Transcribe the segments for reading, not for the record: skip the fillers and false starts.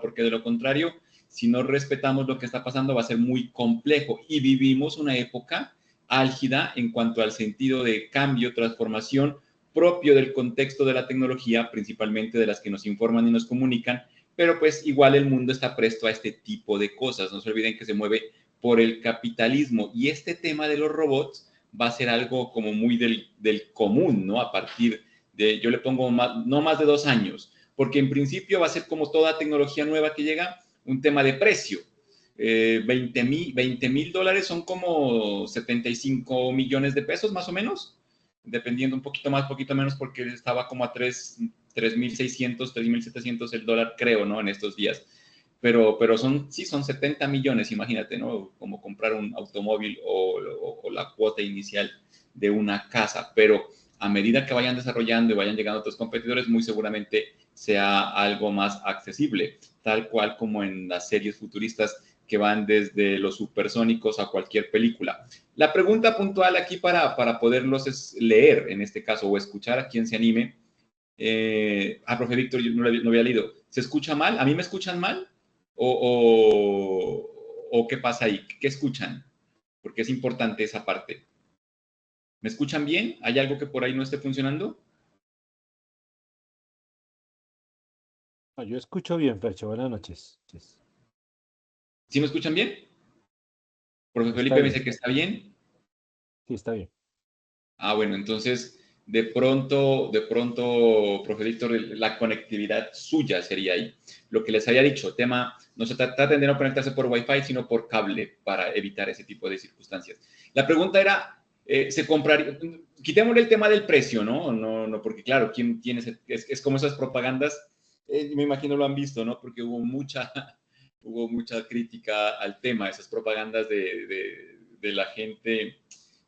porque de lo contrario, si no respetamos lo que está pasando, va a ser muy complejo. Y vivimos una época álgida en cuanto al sentido de cambio, transformación propio del contexto de la tecnología, principalmente de las que nos informan y nos comunican, pero pues igual el mundo está presto a este tipo de cosas. No se olviden que se mueve por el capitalismo y este tema de los robots va a ser algo como muy del común, ¿no? A partir de, yo le pongo no más de 2 años, porque en principio va a ser como toda tecnología nueva que llega, un tema de precio. 20,000 dólares son como 75 millones de pesos más o menos, dependiendo un poquito más, poquito menos, porque estaba como a 3,600, 3,700 el dólar, creo, ¿no? En estos días. Pero sí, son 70 millones, imagínate, ¿no? Como comprar un automóvil o la cuota inicial de una casa. Pero a medida que vayan desarrollando y vayan llegando otros competidores, muy seguramente sea algo más accesible, tal cual como en las series futuristas que van desde los supersónicos a cualquier película. La pregunta puntual aquí para poderlos es leer, en este caso, o escuchar a quien se anime. Profe Víctor, yo no había leído. ¿Se escucha mal? ¿A mí me escuchan mal? ¿O qué pasa ahí? ¿Qué escuchan? Porque es importante esa parte. ¿Me escuchan bien? ¿Hay algo que por ahí no esté funcionando? Yo escucho bien, Fercho. Buenas noches. ¿Sí me escuchan bien? Profe Está Felipe me bien. dice que está bien. Sí, está bien. Bueno, entonces de pronto, profe Víctor, la conectividad suya sería ahí. Lo que les había dicho, tema, no se traten de no conectarse por Wi-Fi, sino por cable para evitar ese tipo de circunstancias. La pregunta era, ¿se compraría? Quitémosle el tema del precio, ¿no? No, porque claro, ¿quién tiene es como esas propagandas, me imagino lo han visto, ¿no? Porque hubo mucha crítica al tema, esas propagandas de la gente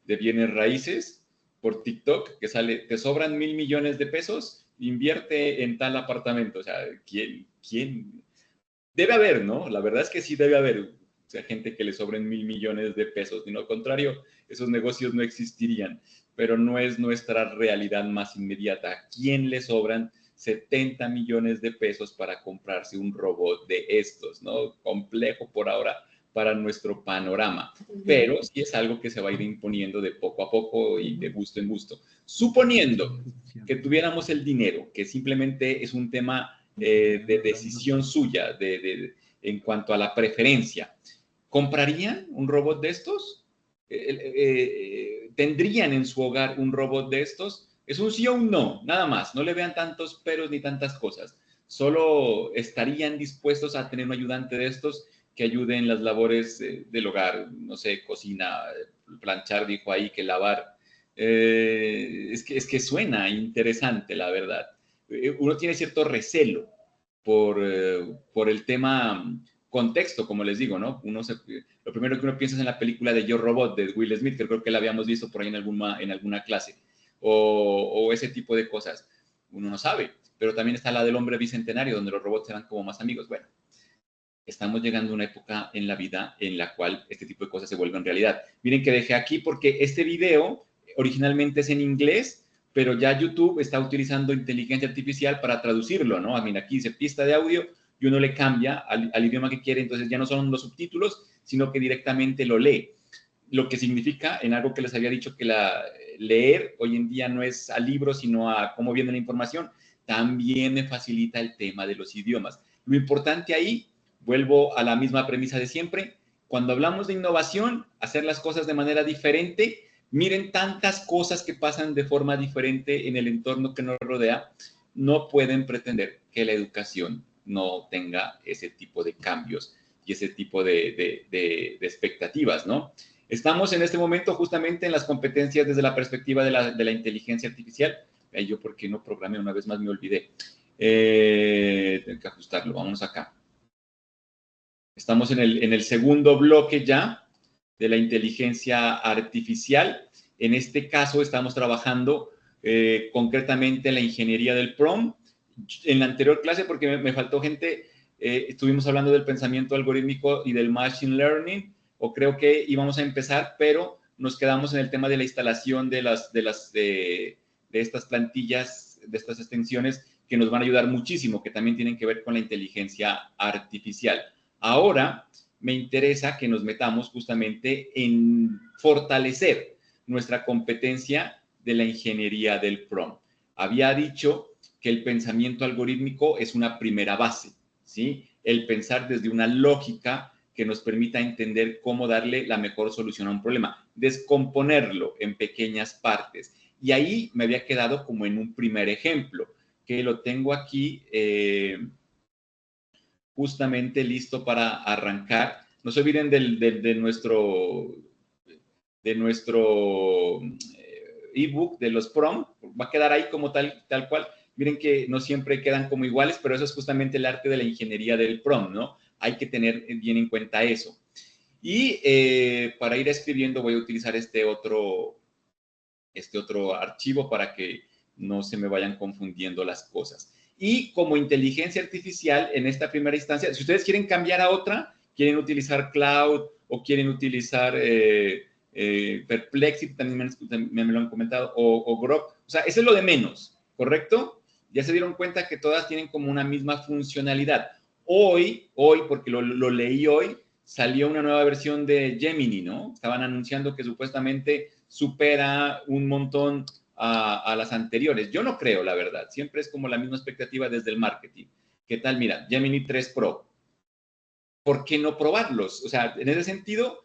de bienes raíces por TikTok que sale, te sobran 1,000 millones de pesos, invierte en tal apartamento. O sea, ¿quién? Debe haber, ¿no? La verdad es que sí debe haber, o sea, gente que le sobren 1,000 millones de pesos. De lo contrario, esos negocios no existirían. Pero no es nuestra realidad más inmediata. ¿A quién le sobran 70 millones de pesos para comprarse un robot de estos, ¿no? Complejo por ahora para nuestro panorama, pero sí es algo que se va a ir imponiendo de poco a poco y de gusto en gusto. Suponiendo que tuviéramos el dinero, que simplemente es un tema de decisión suya en cuanto a la preferencia, ¿comprarían un robot de estos? ¿Tendrían en su hogar un robot de estos? Es un sí o un no, nada más. No le vean tantos peros ni tantas cosas. Solo estarían dispuestos a tener un ayudante de estos que ayude en las labores del hogar, no sé, cocina, planchar, dijo ahí, que lavar. Es que suena interesante, la verdad. Uno tiene cierto recelo por el tema contexto, como les digo, ¿no? Lo primero que uno piensa es en la película de Yo Robot de Will Smith, que creo que la habíamos visto por ahí en alguna clase, o ese tipo de cosas. Uno no sabe, pero también está la del hombre bicentenario, donde los robots eran como más amigos. Bueno, estamos llegando a una época en la vida en la cual este tipo de cosas se vuelven realidad. Miren que dejé aquí porque este video originalmente es en inglés, pero ya YouTube está utilizando inteligencia artificial para traducirlo, ¿no? Mira, aquí dice pista de audio y uno le cambia al idioma que quiere, entonces ya no son los subtítulos, sino que directamente lo lee. Lo que significa, en algo que les había dicho, que leer hoy en día no es a libros, sino a cómo viene la información, también me facilita el tema de los idiomas. Lo importante ahí, vuelvo a la misma premisa de siempre, cuando hablamos de innovación, hacer las cosas de manera diferente, miren tantas cosas que pasan de forma diferente en el entorno que nos rodea, no pueden pretender que la educación no tenga ese tipo de cambios y ese tipo de expectativas, ¿no? Estamos en este momento justamente en las competencias desde la perspectiva de la inteligencia artificial. Yo, ¿por qué no programé? Una vez más me olvidé. Tengo que ajustarlo. Vamos acá. Estamos en el segundo bloque ya de la inteligencia artificial. En este caso estamos trabajando concretamente en la ingeniería del prompt. En la anterior clase, porque me faltó gente, estuvimos hablando del pensamiento algorítmico y del machine learning, o creo que íbamos a empezar, pero nos quedamos en el tema de la instalación de estas plantillas, de estas extensiones que nos van a ayudar muchísimo, que también tienen que ver con la inteligencia artificial. Ahora me interesa que nos metamos justamente en fortalecer nuestra competencia de la ingeniería del prompt. Había dicho que el pensamiento algorítmico es una primera base, ¿sí? El pensar desde una lógica que nos permita entender cómo darle la mejor solución a un problema, descomponerlo en pequeñas partes. Y ahí me había quedado como en un primer ejemplo, que lo tengo aquí justamente listo para arrancar. No se olviden de nuestro ebook de los prom, va a quedar ahí como tal cual. Miren que no siempre quedan como iguales, pero eso es justamente el arte de la ingeniería del prompt, ¿no? Hay que tener bien en cuenta eso. Y para ir escribiendo voy a utilizar este otro archivo para que no se me vayan confundiendo las cosas. Y como inteligencia artificial, en esta primera instancia, si ustedes quieren cambiar a otra, quieren utilizar Cloud o quieren utilizar Perplexity, también me lo han comentado, o Grok, o sea, eso es lo de menos, ¿correcto? Ya se dieron cuenta que todas tienen como una misma funcionalidad. Hoy porque lo leí hoy, salió una nueva versión de Gemini, ¿no? Estaban anunciando que supuestamente supera un montón a las anteriores. Yo no creo, la verdad. Siempre es como la misma expectativa desde el marketing. ¿Qué tal? Mira, Gemini 3 Pro. ¿Por qué no probarlos? O sea, en ese sentido,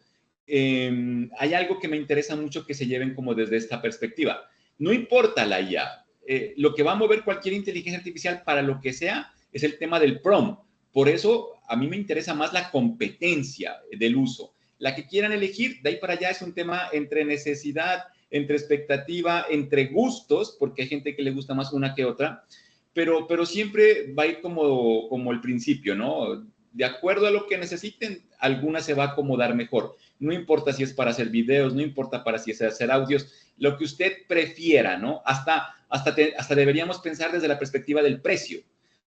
hay algo que me interesa mucho que se lleven como desde esta perspectiva. No importa la IA. Lo que va a mover cualquier inteligencia artificial para lo que sea es el tema del prompt. Por eso a mí me interesa más la competencia del uso. La que quieran elegir, de ahí para allá es un tema entre necesidad, entre expectativa, entre gustos, porque hay gente que le gusta más una que otra, pero siempre va a ir como el principio, ¿no? De acuerdo a lo que necesiten, alguna se va a acomodar mejor. No importa si es para hacer videos, no importa para si es hacer audios, lo que usted prefiera, ¿no? Hasta deberíamos pensar desde la perspectiva del precio,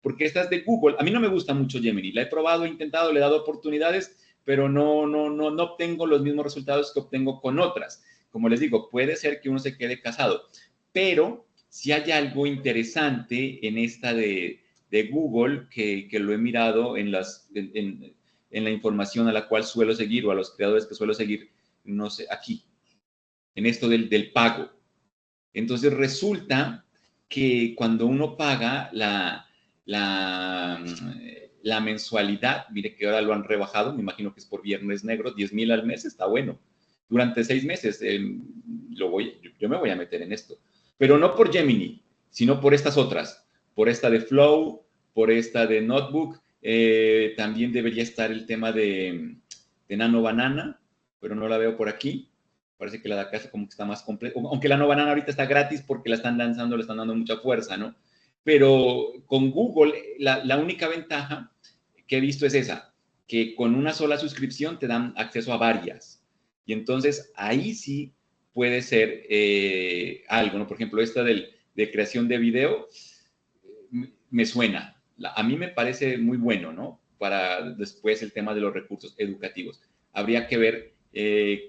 porque esta es de Google. A mí no me gusta mucho Gemini, la he probado, he intentado, le he dado oportunidades, pero no obtengo los mismos resultados que obtengo con otras. Como les digo, puede ser que uno se quede casado, pero si hay algo interesante en esta de Google que lo he mirado en la información a la cual suelo seguir o a los creadores que suelo seguir, no sé, aquí, en esto del pago. Entonces resulta que cuando uno paga la mensualidad, mire que ahora lo han rebajado, me imagino que es por Viernes Negro, 10,000 al mes, está bueno. Durante 6 meses yo me voy a meter en esto. Pero no por Gemini, sino por estas otras. Por esta de Flow, por esta de Notebook. También debería estar el tema de Nano Banana, pero no la veo por aquí. Parece que la de acá como que está más completa. Aunque la Nano Banana ahorita está gratis porque la están lanzando, le están dando mucha fuerza, ¿no? Pero con Google, la única ventaja que he visto es esa, que con una sola suscripción te dan acceso a varias. Y entonces ahí sí puede ser algo, ¿no? Por ejemplo, esta de creación de video me suena. A mí me parece muy bueno, ¿no? Para después el tema de los recursos educativos. Habría que ver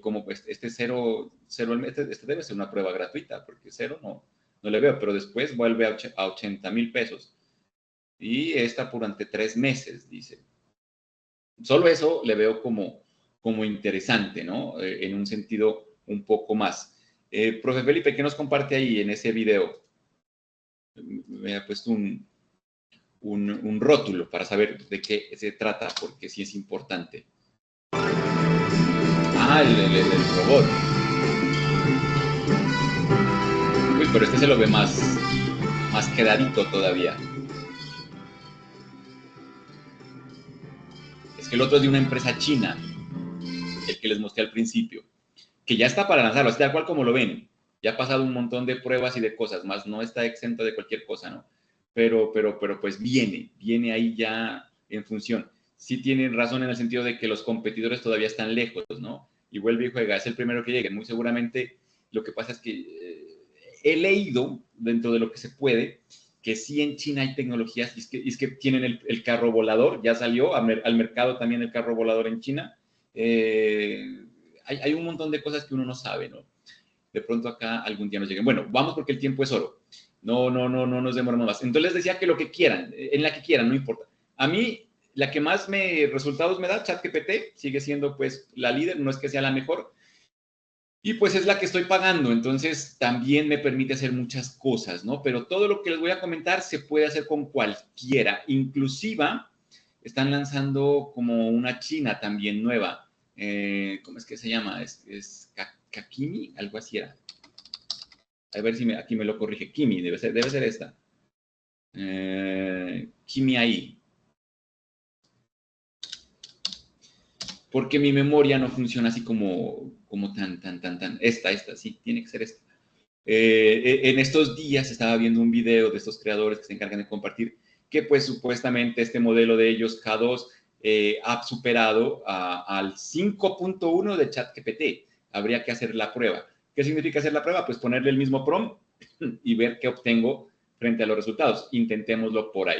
cómo pues, cero al mes, este debe ser una prueba gratuita, porque cero no le veo, pero después vuelve a 80,000 pesos. Y esta durante 3 meses, dice. Solo eso le veo como interesante, ¿no? En un sentido un poco más. Profe Felipe, ¿qué nos comparte ahí en ese video? Me ha puesto un rótulo para saber de qué se trata, porque sí es importante. Ah, el robot. Uy, pero este se lo ve más quedadito todavía. Es que el otro es de una empresa china, el que les mostré al principio, que ya está para lanzarlo, así tal cual como lo ven. Ya ha pasado un montón de pruebas y de cosas, más no está exento de cualquier cosa, ¿no? Pero pues viene ahí ya en función. Sí tienen razón en el sentido de que los competidores todavía están lejos, ¿no? Y vuelve y juega, es el primero que llegue. Muy seguramente lo que pasa es que he leído dentro de lo que se puede que sí en China hay tecnologías, y es que tienen el carro volador, ya salió al mercado también el carro volador en China. Hay un montón de cosas que uno no sabe, ¿no? De pronto acá algún día nos lleguen. Bueno, vamos porque el tiempo es oro. No nos demoramos más. Entonces les decía que lo que quieran, en la que quieran, no importa. A mí, la que más resultados me da, ChatGPT, sigue siendo pues la líder, no es que sea la mejor, y pues es la que estoy pagando, entonces también me permite hacer muchas cosas, ¿no? Pero todo lo que les voy a comentar se puede hacer con cualquiera, inclusiva están lanzando como una china también nueva. ¿Cómo es que se llama? Es Kakimi, algo así era. A ver si aquí me lo corrige. Kimi, debe ser esta. Kimi ahí. Porque mi memoria no funciona así como tan. Esta, sí, tiene que ser esta. En estos días estaba viendo un video de estos creadores que se encargan de compartir que pues supuestamente este modelo de ellos, K2, ha superado al 5.1 de ChatGPT. Habría que hacer la prueba. ¿Qué significa hacer la prueba? Pues ponerle el mismo prompt y ver qué obtengo frente a los resultados. Intentémoslo por ahí.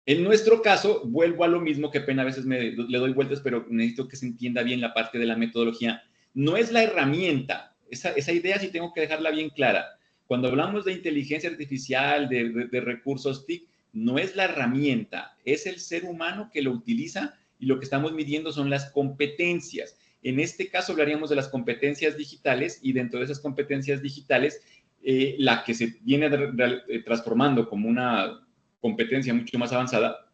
En nuestro caso, vuelvo a lo mismo, que pena a veces le doy vueltas, pero necesito que se entienda bien la parte de la metodología. No es la herramienta, esa idea sí tengo que dejarla bien clara. Cuando hablamos de inteligencia artificial, de recursos TIC, no es la herramienta, es el ser humano que lo utiliza y lo que estamos midiendo son las competencias. En este caso hablaríamos de las competencias digitales y dentro de esas competencias digitales, la que se viene transformando como una competencia mucho más avanzada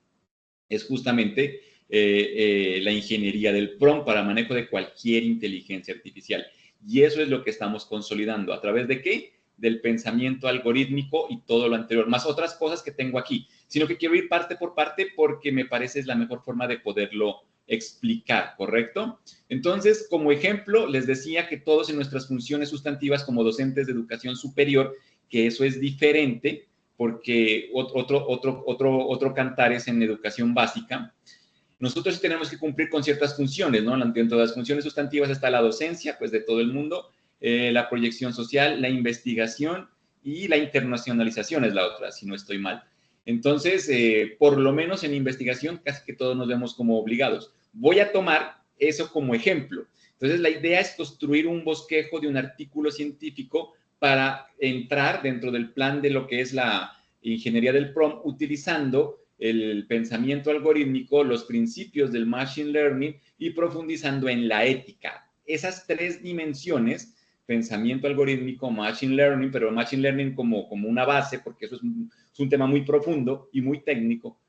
es justamente la ingeniería del prompt para manejo de cualquier inteligencia artificial. Y eso es lo que estamos consolidando. ¿A través de qué? Del pensamiento algorítmico y todo lo anterior, más otras cosas que tengo aquí, sino que quiero ir parte por parte porque me parece es la mejor forma de poderlo explicar, ¿correcto? Entonces, como ejemplo, les decía que todos en nuestras funciones sustantivas como docentes de educación superior, que eso es diferente, porque otro cantar es en educación básica. Nosotros sí tenemos que cumplir con ciertas funciones, ¿no? Dentro de las funciones sustantivas está la docencia, pues de todo el mundo, la proyección social, la investigación y la internacionalización es la otra, si no estoy mal. Entonces, por lo menos en investigación, casi que todos nos vemos como obligados. Voy a tomar eso como ejemplo. Entonces, la idea es construir un bosquejo de un artículo científico para entrar dentro del plan de lo que es la ingeniería del prompt, utilizando el pensamiento algorítmico, los principios del machine learning y profundizando en la ética. Esas tres dimensiones, pensamiento algorítmico, machine learning, pero machine learning como una base, porque eso es un tema muy profundo y muy técnico,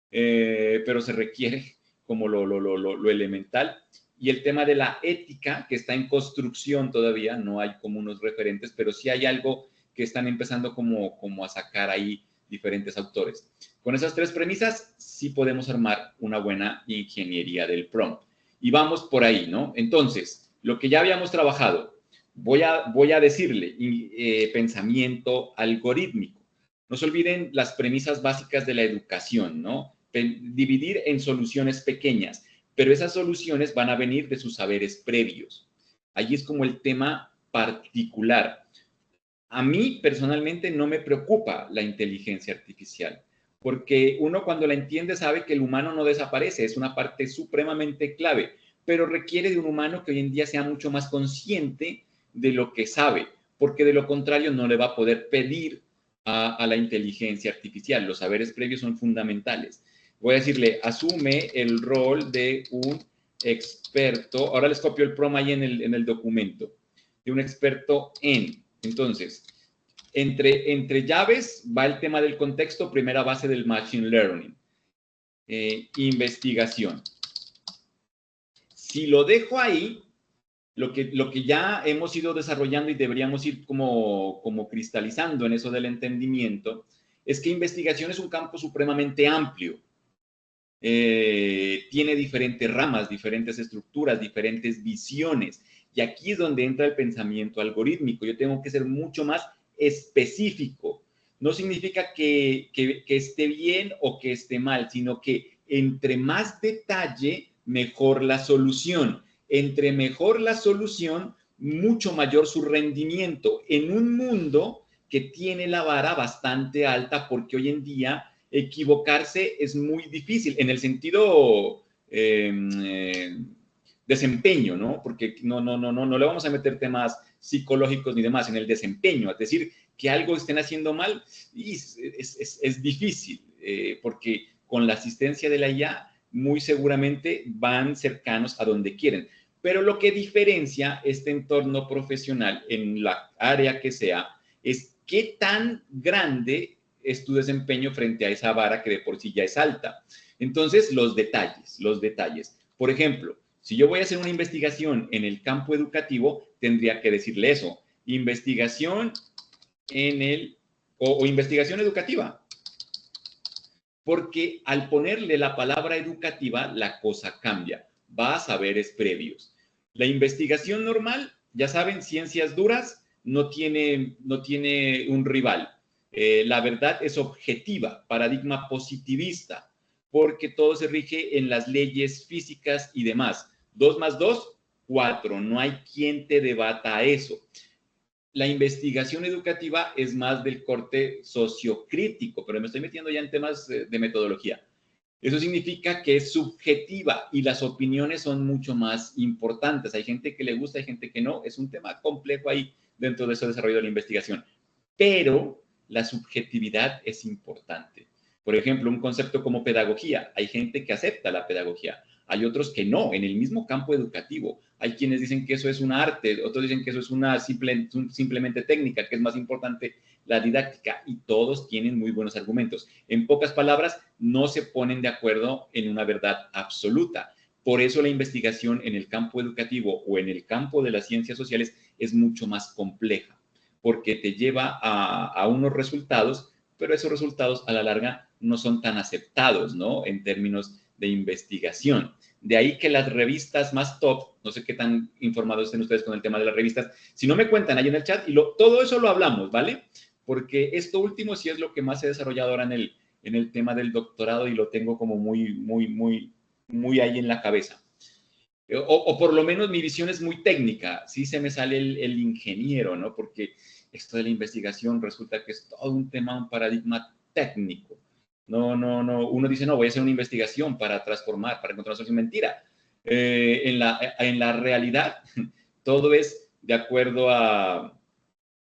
pero se requiere como lo elemental. Y el tema de la ética, que está en construcción todavía, no hay como unos referentes, pero sí hay algo que están empezando como a sacar ahí diferentes autores. Con esas tres premisas, sí podemos armar una buena ingeniería del prompt. Y vamos por ahí, ¿no? Entonces, lo que ya habíamos trabajado, voy a decirle pensamiento algorítmico. No se olviden las premisas básicas de la educación, ¿no? Dividir en soluciones pequeñas, pero esas soluciones van a venir de sus saberes previos. Allí es como el tema particular. A mí personalmente no me preocupa la inteligencia artificial, porque uno cuando la entiende sabe que el humano no desaparece, es una parte supremamente clave, pero requiere de un humano que hoy en día sea mucho más consciente de lo que sabe, porque de lo contrario no le va a poder pedir a la inteligencia artificial. Los saberes previos son fundamentales. Voy a decirle, asume el rol de un experto. Ahora les copio el prompt ahí en el documento. De un experto en. Entonces, entre llaves va el tema del contexto, primera base del Machine Learning. Investigación. Si lo dejo ahí, lo que ya hemos ido desarrollando y deberíamos ir como cristalizando en eso del entendimiento, es que investigación es un campo supremamente amplio. Tiene diferentes ramas, diferentes estructuras, diferentes visiones. Y aquí es donde entra el pensamiento algorítmico. Yo tengo que ser mucho más específico. No significa que esté bien o que esté mal, sino que entre más detalle, mejor la solución. Entre mejor la solución, mucho mayor su rendimiento en un mundo que tiene la vara bastante alta, porque hoy en día equivocarse es muy difícil en el sentido desempeño, ¿no? Porque no le vamos a meter temas psicológicos ni demás, en el desempeño, es decir, que algo estén haciendo mal, y es difícil, porque con la asistencia de la IA, muy seguramente van cercanos a donde quieren. Pero lo que diferencia este entorno profesional en la área que sea es qué tan grande es tu desempeño frente a esa vara que de por sí ya es alta. Entonces, los detalles, los detalles. Por ejemplo, si yo voy a hacer una investigación en el campo educativo, tendría que decirle eso, investigación en el, o investigación educativa, porque al ponerle la palabra educativa, la cosa cambia, va a saberes previos. La investigación normal, ya saben, ciencias duras, no tiene un rival. La verdad es objetiva, paradigma positivista, porque todo se rige en las leyes físicas y demás. 2 más 2, 4. No hay quien te debata eso. La investigación educativa es más del corte sociocrítico, pero me estoy metiendo ya en temas de metodología. Eso significa que es subjetiva y las opiniones son mucho más importantes. Hay gente que le gusta, hay gente que no. Es un tema complejo ahí dentro de ese desarrollo de la investigación. Pero la subjetividad es importante. Por ejemplo, un concepto como pedagogía. Hay gente que acepta la pedagogía. Hay otros que no, en el mismo campo educativo. Hay quienes dicen que eso es un arte, otros dicen que eso es una simplemente técnica, que es más importante la didáctica, y todos tienen muy buenos argumentos. En pocas palabras, no se ponen de acuerdo en una verdad absoluta. Por eso la investigación en el campo educativo o en el campo de las ciencias sociales es mucho más compleja, porque te lleva a unos resultados, pero esos resultados a la larga no son tan aceptados, ¿no? En términos de investigación. De ahí que las revistas más top, no sé qué tan informados estén ustedes con el tema de las revistas, si no me cuentan ahí en el chat, y todo eso lo hablamos, ¿vale? Porque esto último sí es lo que más he desarrollado ahora en el tema del doctorado, y lo tengo como muy ahí en la cabeza. O por lo menos mi visión es muy técnica, sí se me sale el ingeniero, ¿no? Porque esto de la investigación resulta que es todo un tema, un paradigma técnico. No. Uno dice, no, voy a hacer una investigación para transformar, para encontrar una solución. Mentira. En la realidad, todo es de acuerdo a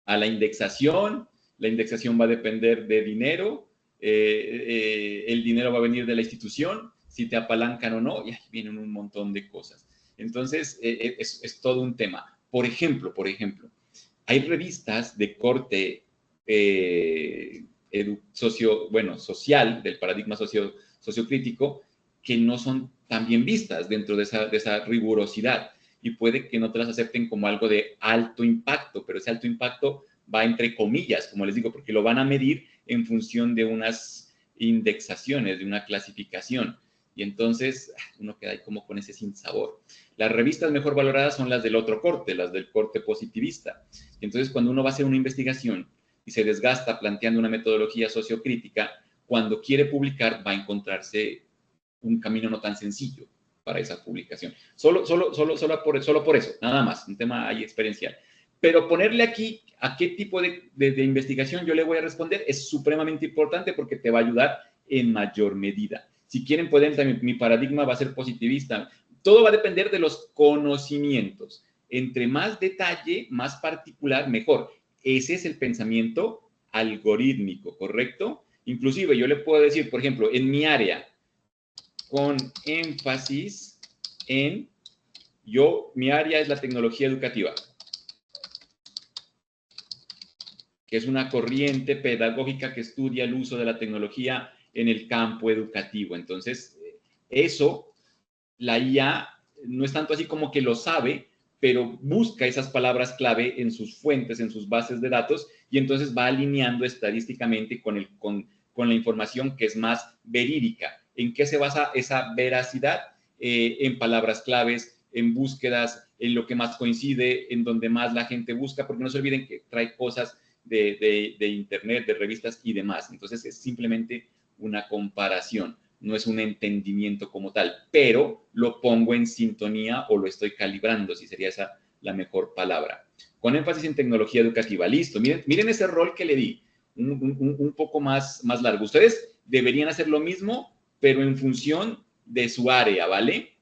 la indexación. La indexación va a depender de dinero. El dinero va a venir de la institución, si te apalancan o no, y ahí vienen un montón de cosas. Entonces, es todo un tema. Por ejemplo, hay revistas de corte social, del paradigma sociocrítico, que no son tan bien vistas dentro de esa rigurosidad, y puede que no te las acepten como algo de alto impacto, pero ese alto impacto va entre comillas, como les digo, porque lo van a medir en función de unas indexaciones, de una clasificación, y entonces uno queda ahí como con ese sinsabor. Las revistas mejor valoradas son las del otro corte, las del corte positivista. Y entonces, cuando uno va a hacer una investigación y se desgasta planteando una metodología sociocrítica, cuando quiere publicar va a encontrarse un camino no tan sencillo para esa publicación. Solo por eso, nada más, un tema ahí experiencial. Pero ponerle aquí a qué tipo de investigación yo le voy a responder es supremamente importante, porque te va a ayudar en mayor medida. Si quieren, pueden también, mi paradigma va a ser positivista. Todo va a depender de los conocimientos. Entre más detalle, más particular, mejor. Ese es el pensamiento algorítmico, ¿correcto? Inclusive yo le puedo decir, por ejemplo, en mi área, con énfasis en, mi área es la tecnología educativa, que es una corriente pedagógica que estudia el uso de la tecnología en el campo educativo. Entonces, eso, la IA no es tanto así como que lo sabe, pero busca esas palabras clave en sus fuentes, en sus bases de datos, y entonces va alineando estadísticamente con la información que es más verídica. ¿En qué se basa esa veracidad? En palabras claves, en búsquedas, en lo que más coincide, en donde más la gente busca, porque no se olviden que trae cosas de internet, de revistas y demás. Entonces, es simplemente una comparación, no es un entendimiento como tal, pero lo pongo en sintonía o lo estoy calibrando, si sería esa la mejor palabra. Con énfasis en tecnología educativa. Listo, miren ese rol que le di, un poco más largo. Ustedes deberían hacer lo mismo, pero en función de su área, ¿vale?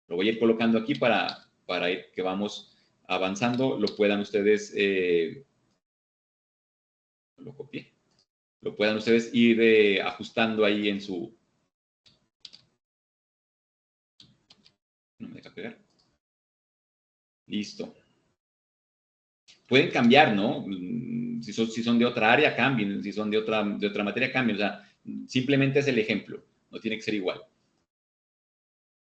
Lo voy a ir colocando aquí para ir que vamos avanzando, lo puedan ustedes Lo copié. Lo puedan ustedes ir ajustando ahí en su... No me deja pegar. Listo. Pueden cambiar, ¿no? Si son de otra área, cambien. Si son de otra materia, cambien. O sea, simplemente es el ejemplo. No tiene que ser igual.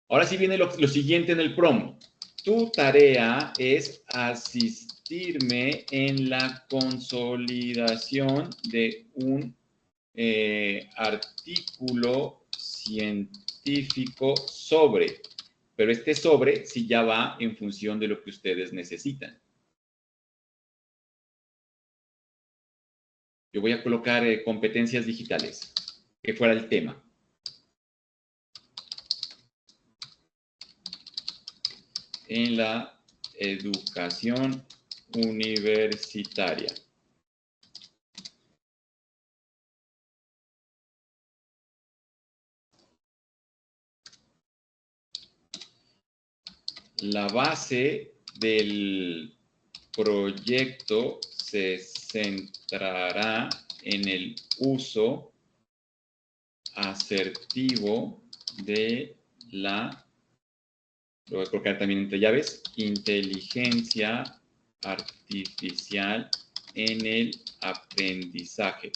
Ahora sí viene lo siguiente en el prompt. Tu tarea es asistirme en la consolidación de un artículo científico sobre, pero este sobre sí ya va en función de lo que ustedes necesitan. Yo voy a colocar competencias digitales, que fuera el tema. En la educación universitaria. La base del proyecto se centrará en el uso asertivo de la, lo voy a colocar también entre llaves, inteligencia artificial en el aprendizaje.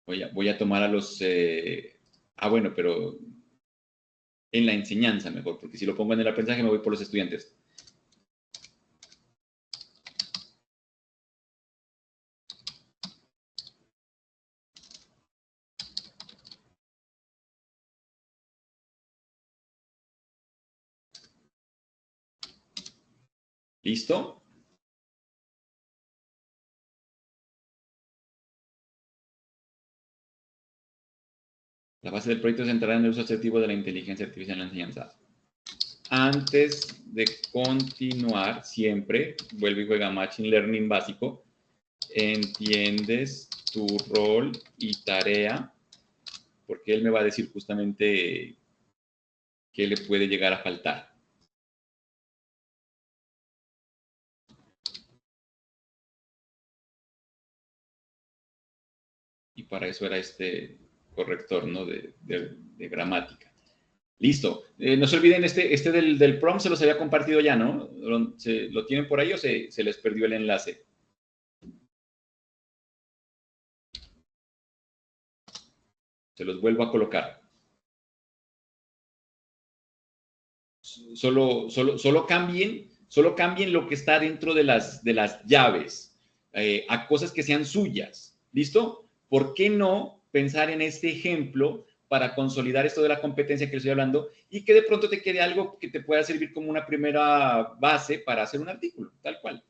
Voy a tomar a los... bueno, pero en la enseñanza mejor, porque si lo pongo en el aprendizaje me voy por los estudiantes. ¿Listo? La base del proyecto se centrará en el uso asertivo de la inteligencia artificial en la enseñanza. Antes de continuar, siempre, vuelve y juega Machine Learning básico, entiendes tu rol y tarea, porque él me va a decir justamente qué le puede llegar a faltar. Y para eso era este corrector, ¿no? de gramática. Listo. No se olviden, este del prompt se los había compartido ya, ¿no? ¿Lo tienen por ahí o se les perdió el enlace? Se los vuelvo a colocar. Solo cambien lo que está dentro de las llaves a cosas que sean suyas. ¿Listo? ¿Por qué no pensar en este ejemplo para consolidar esto de la competencia que les estoy hablando y que de pronto te quede algo que te pueda servir como una primera base para hacer un artículo, tal cual?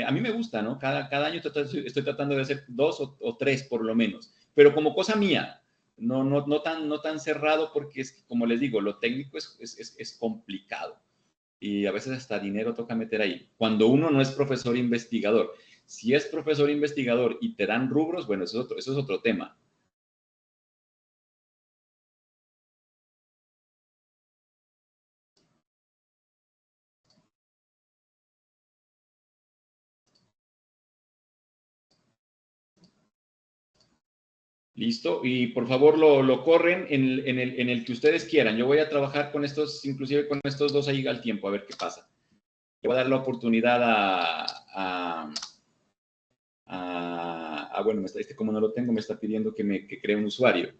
A mí me gusta, ¿no? Cada año estoy tratando de hacer 2 o 3 por lo menos, pero como cosa mía. No tan cerrado porque es, como les digo, lo técnico es complicado y a veces hasta dinero toca meter ahí. Cuando uno no es profesor investigador. Si es profesor investigador y te dan rubros, bueno, eso es otro tema. ¿Listo? Y por favor lo corren en el que ustedes quieran. Yo voy a trabajar con estos, inclusive con estos dos ahí al tiempo, a ver qué pasa. Le voy a dar la oportunidad bueno, como no lo tengo, me está pidiendo que cree un usuario.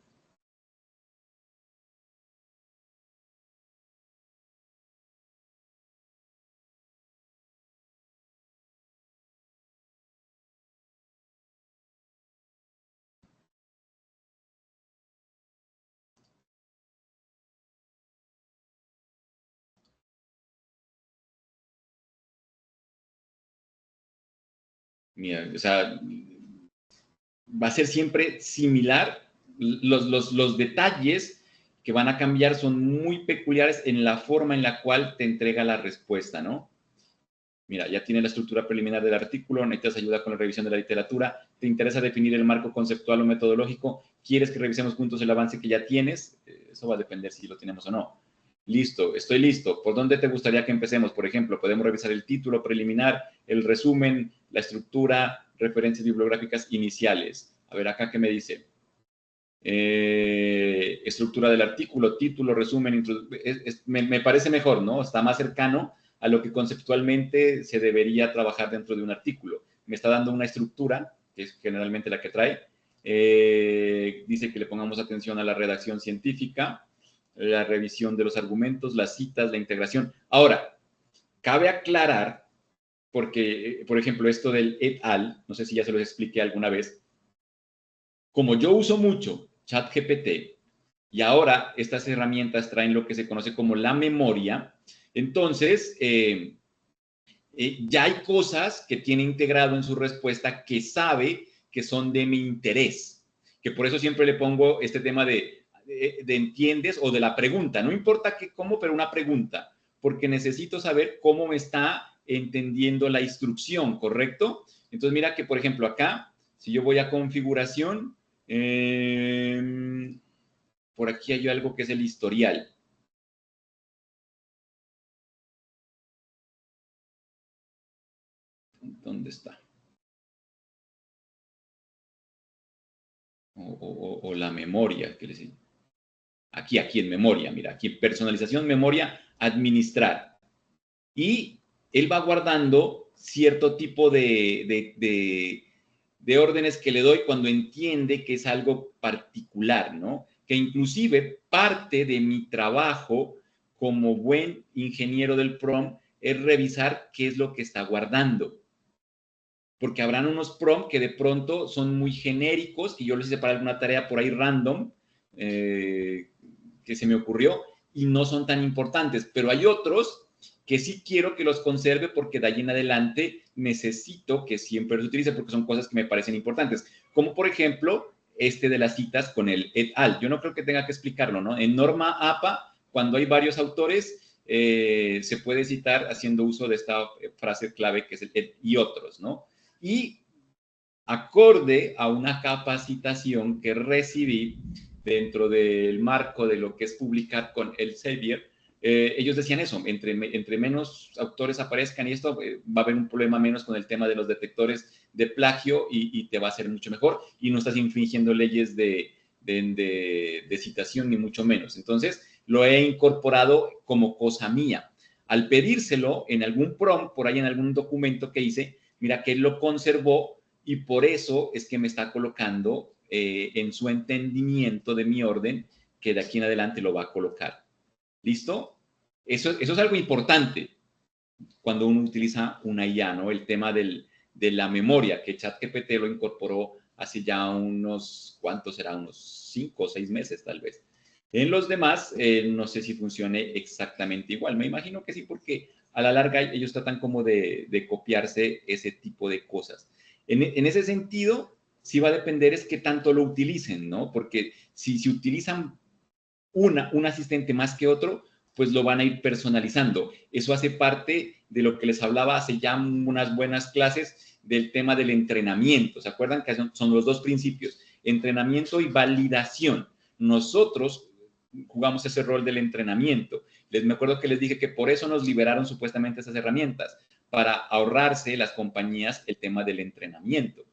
Mira, o sea, va a ser siempre similar. Los detalles que van a cambiar son muy peculiares en la forma en la cual te entrega la respuesta, ¿no? Mira, ya tiene la estructura preliminar del artículo, necesitas ayuda con la revisión de la literatura, te interesa definir el marco conceptual o metodológico, quieres que revisemos juntos el avance que ya tienes, eso va a depender si lo tenemos o no. Listo, estoy listo. ¿Por dónde te gustaría que empecemos? Por ejemplo, podemos revisar el título preliminar, el resumen, la estructura, referencias bibliográficas iniciales. A ver acá qué me dice. Estructura del artículo, título, resumen, me parece mejor, ¿no? Está más cercano a lo que conceptualmente se debería trabajar dentro de un artículo. Me está dando una estructura, que es generalmente la que trae. Dice que le pongamos atención a la redacción científica, la revisión de los argumentos, las citas, la integración. Ahora, cabe aclarar, porque, por ejemplo, esto del et al, no sé si ya se los expliqué alguna vez, como yo uso mucho ChatGPT y ahora estas herramientas traen lo que se conoce como la memoria, entonces ya hay cosas que tiene integrado en su respuesta que sabe que son de mi interés, que por eso siempre le pongo este tema de entiendes o de la pregunta, no importa qué, cómo, pero una pregunta, porque necesito saber cómo me está entendiendo la instrucción, ¿correcto? Entonces mira que, por ejemplo, acá, si yo voy a configuración, por aquí hay algo que es el historial. ¿Dónde está? O la memoria, que les digo. Aquí en memoria, mira, aquí personalización, memoria, administrar. Y él va guardando cierto tipo de órdenes que le doy cuando entiende que es algo particular, ¿no? Que inclusive parte de mi trabajo como buen ingeniero del prompt es revisar qué es lo que está guardando. Porque habrán unos prompts que de pronto son muy genéricos, que yo los hice para alguna tarea por ahí random, que se me ocurrió, y no son tan importantes, pero hay otros que sí quiero que los conserve porque de allí en adelante necesito que siempre los utilice porque son cosas que me parecen importantes, como por ejemplo este de las citas con el et al. Yo no creo que tenga que explicarlo, ¿no? En norma APA, cuando hay varios autores, se puede citar haciendo uso de esta frase clave que es el et y otros, ¿no? Y acorde a una capacitación que recibí dentro del marco de lo que es publicar con Elsevier, ellos decían eso, entre menos autores aparezcan y esto, va a haber un problema menos con el tema de los detectores de plagio y te va a ser mucho mejor y no estás infringiendo leyes de citación ni mucho menos. Entonces, lo he incorporado como cosa mía. Al pedírselo en algún prompt, por ahí en algún documento que hice, mira que él lo conservó y por eso es que me está colocando en su entendimiento de mi orden que de aquí en adelante lo va a colocar. ¿Listo? Eso es algo importante cuando uno utiliza una IA, ¿no? El tema de la memoria, que ChatGPT lo incorporó hace ya unos, ¿cuántos será? Unos 5 o 6 meses tal vez. En los demás, no sé si funcione exactamente igual. Me imagino que sí, porque a la larga ellos tratan como de copiarse ese tipo de cosas. En ese sentido, sí va a depender es qué tanto lo utilicen, ¿no? Porque si utilizan un asistente más que otro, pues lo van a ir personalizando. Eso hace parte de lo que les hablaba hace ya unas buenas clases del tema del entrenamiento. ¿Se acuerdan que son los dos principios? Entrenamiento y validación. Nosotros jugamos ese rol del entrenamiento. Me acuerdo que les dije que por eso nos liberaron supuestamente esas herramientas, para ahorrarse las compañías el tema del entrenamiento.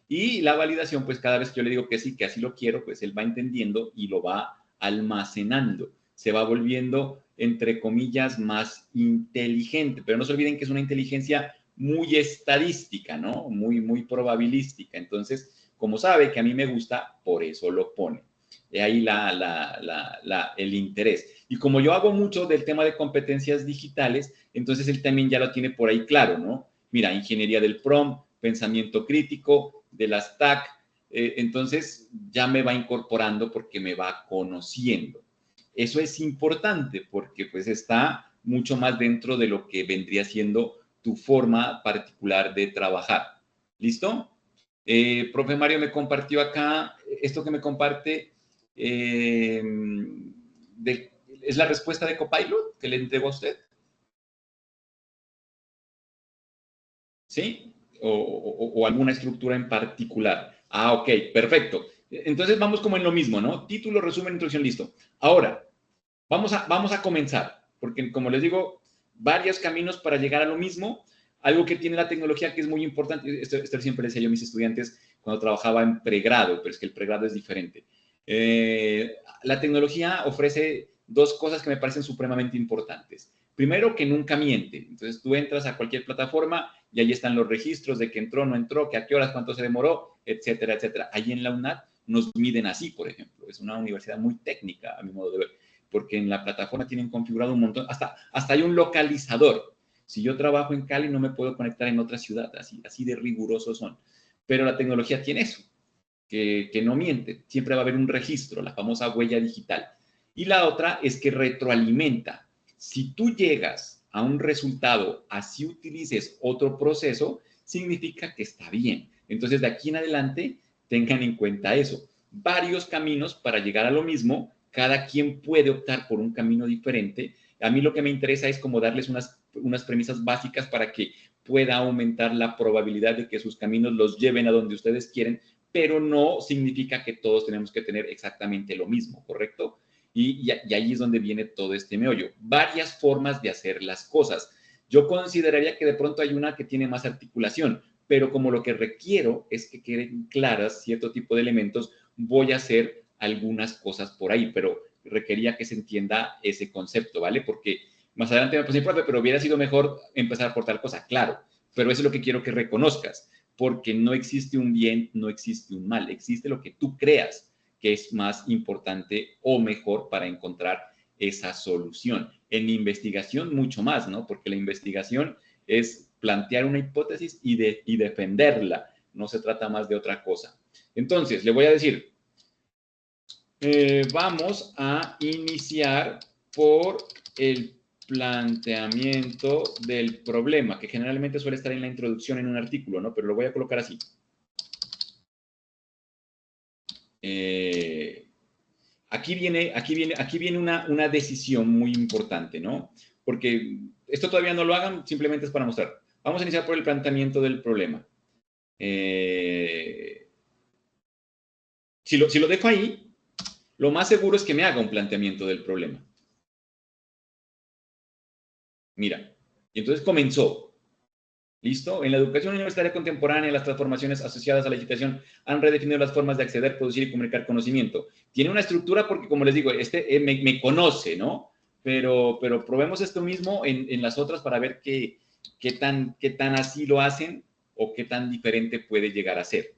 Y la validación, pues cada vez que yo le digo que sí, que así lo quiero, pues él va entendiendo y lo va almacenando. Se va volviendo, entre comillas, más inteligente. Pero no se olviden que es una inteligencia muy estadística, ¿no? Muy probabilística. Entonces, como sabe que a mí me gusta, por eso lo pone. De ahí el interés. Y como yo hago mucho del tema de competencias digitales, entonces él también ya lo tiene por ahí claro, ¿no? Mira, ingeniería del prompt, pensamiento crítico, de las TAC, entonces ya me va incorporando porque me va conociendo. Eso es importante porque pues está mucho más dentro de lo que vendría siendo tu forma particular de trabajar. ¿Listo? Profe Mario me compartió acá, esto que me comparte, ¿es la respuesta de Copilot que le entregó a usted? ¿Sí? O alguna estructura en particular. Ah, ok, perfecto. Entonces vamos como en lo mismo, ¿no? Título, resumen, introducción, listo. Ahora, Vamos a comenzar, porque como les digo, varios caminos para llegar a lo mismo. Algo que tiene la tecnología que es muy importante, esto siempre decía yo a mis estudiantes cuando trabajaba en pregrado, pero es que el pregrado es diferente. La tecnología ofrece dos cosas que me parecen supremamente importantes. Primero, que nunca miente. Entonces, tú entras a cualquier plataforma y ahí están los registros de que entró, no entró, que a qué horas, cuánto se demoró, etcétera, etcétera. Ahí en la UNAD nos miden así, por ejemplo. Es una universidad muy técnica, a mi modo de ver, porque en la plataforma tienen configurado un montón, hasta hay un localizador. Si yo trabajo en Cali, no me puedo conectar en otra ciudad, así de rigurosos son. Pero la tecnología tiene eso, que no miente. Siempre va a haber un registro, la famosa huella digital. Y la otra es que retroalimenta. Si tú llegas a un resultado, así utilices otro proceso, significa que está bien. Entonces, de aquí en adelante, tengan en cuenta eso. Varios caminos para llegar a lo mismo, cada quien puede optar por un camino diferente. A mí lo que me interesa es como darles unas premisas básicas para que pueda aumentar la probabilidad de que sus caminos los lleven a donde ustedes quieren, pero no significa que todos tenemos que tener exactamente lo mismo, ¿correcto? Y ahí es donde viene todo este meollo. Varias formas de hacer las cosas. Yo consideraría que de pronto hay una que tiene más articulación, pero como lo que requiero es que queden claras cierto tipo de elementos, voy a hacer algunas cosas por ahí, pero requería que se entienda ese concepto, ¿vale? Porque más adelante me puse, profe, pero hubiera sido mejor empezar por tal cosa, claro, pero eso es lo que quiero que reconozcas, porque no existe un bien, no existe un mal, existe lo que tú creas que es más importante o mejor para encontrar esa solución. En investigación mucho más, ¿no? Porque la investigación es plantear una hipótesis y defenderla, no se trata más de otra cosa. Entonces, le voy a decir, vamos a iniciar por el planteamiento del problema, que generalmente suele estar en la introducción en un artículo, ¿no? Pero lo voy a colocar así. Aquí viene una decisión muy importante, ¿no? Porque esto todavía no lo hagan, simplemente es para mostrar. Vamos a iniciar por el planteamiento del problema. Si lo dejo ahí, lo más seguro es que me haga un planteamiento del problema. Mira, y entonces comenzó. ¿Listo? En la educación universitaria contemporánea, las transformaciones asociadas a la digitalización han redefinido las formas de acceder, producir y comunicar conocimiento. Tiene una estructura porque, como les digo, me conoce, ¿no? Pero probemos esto mismo en las otras para ver qué tan así lo hacen o qué tan diferente puede llegar a ser.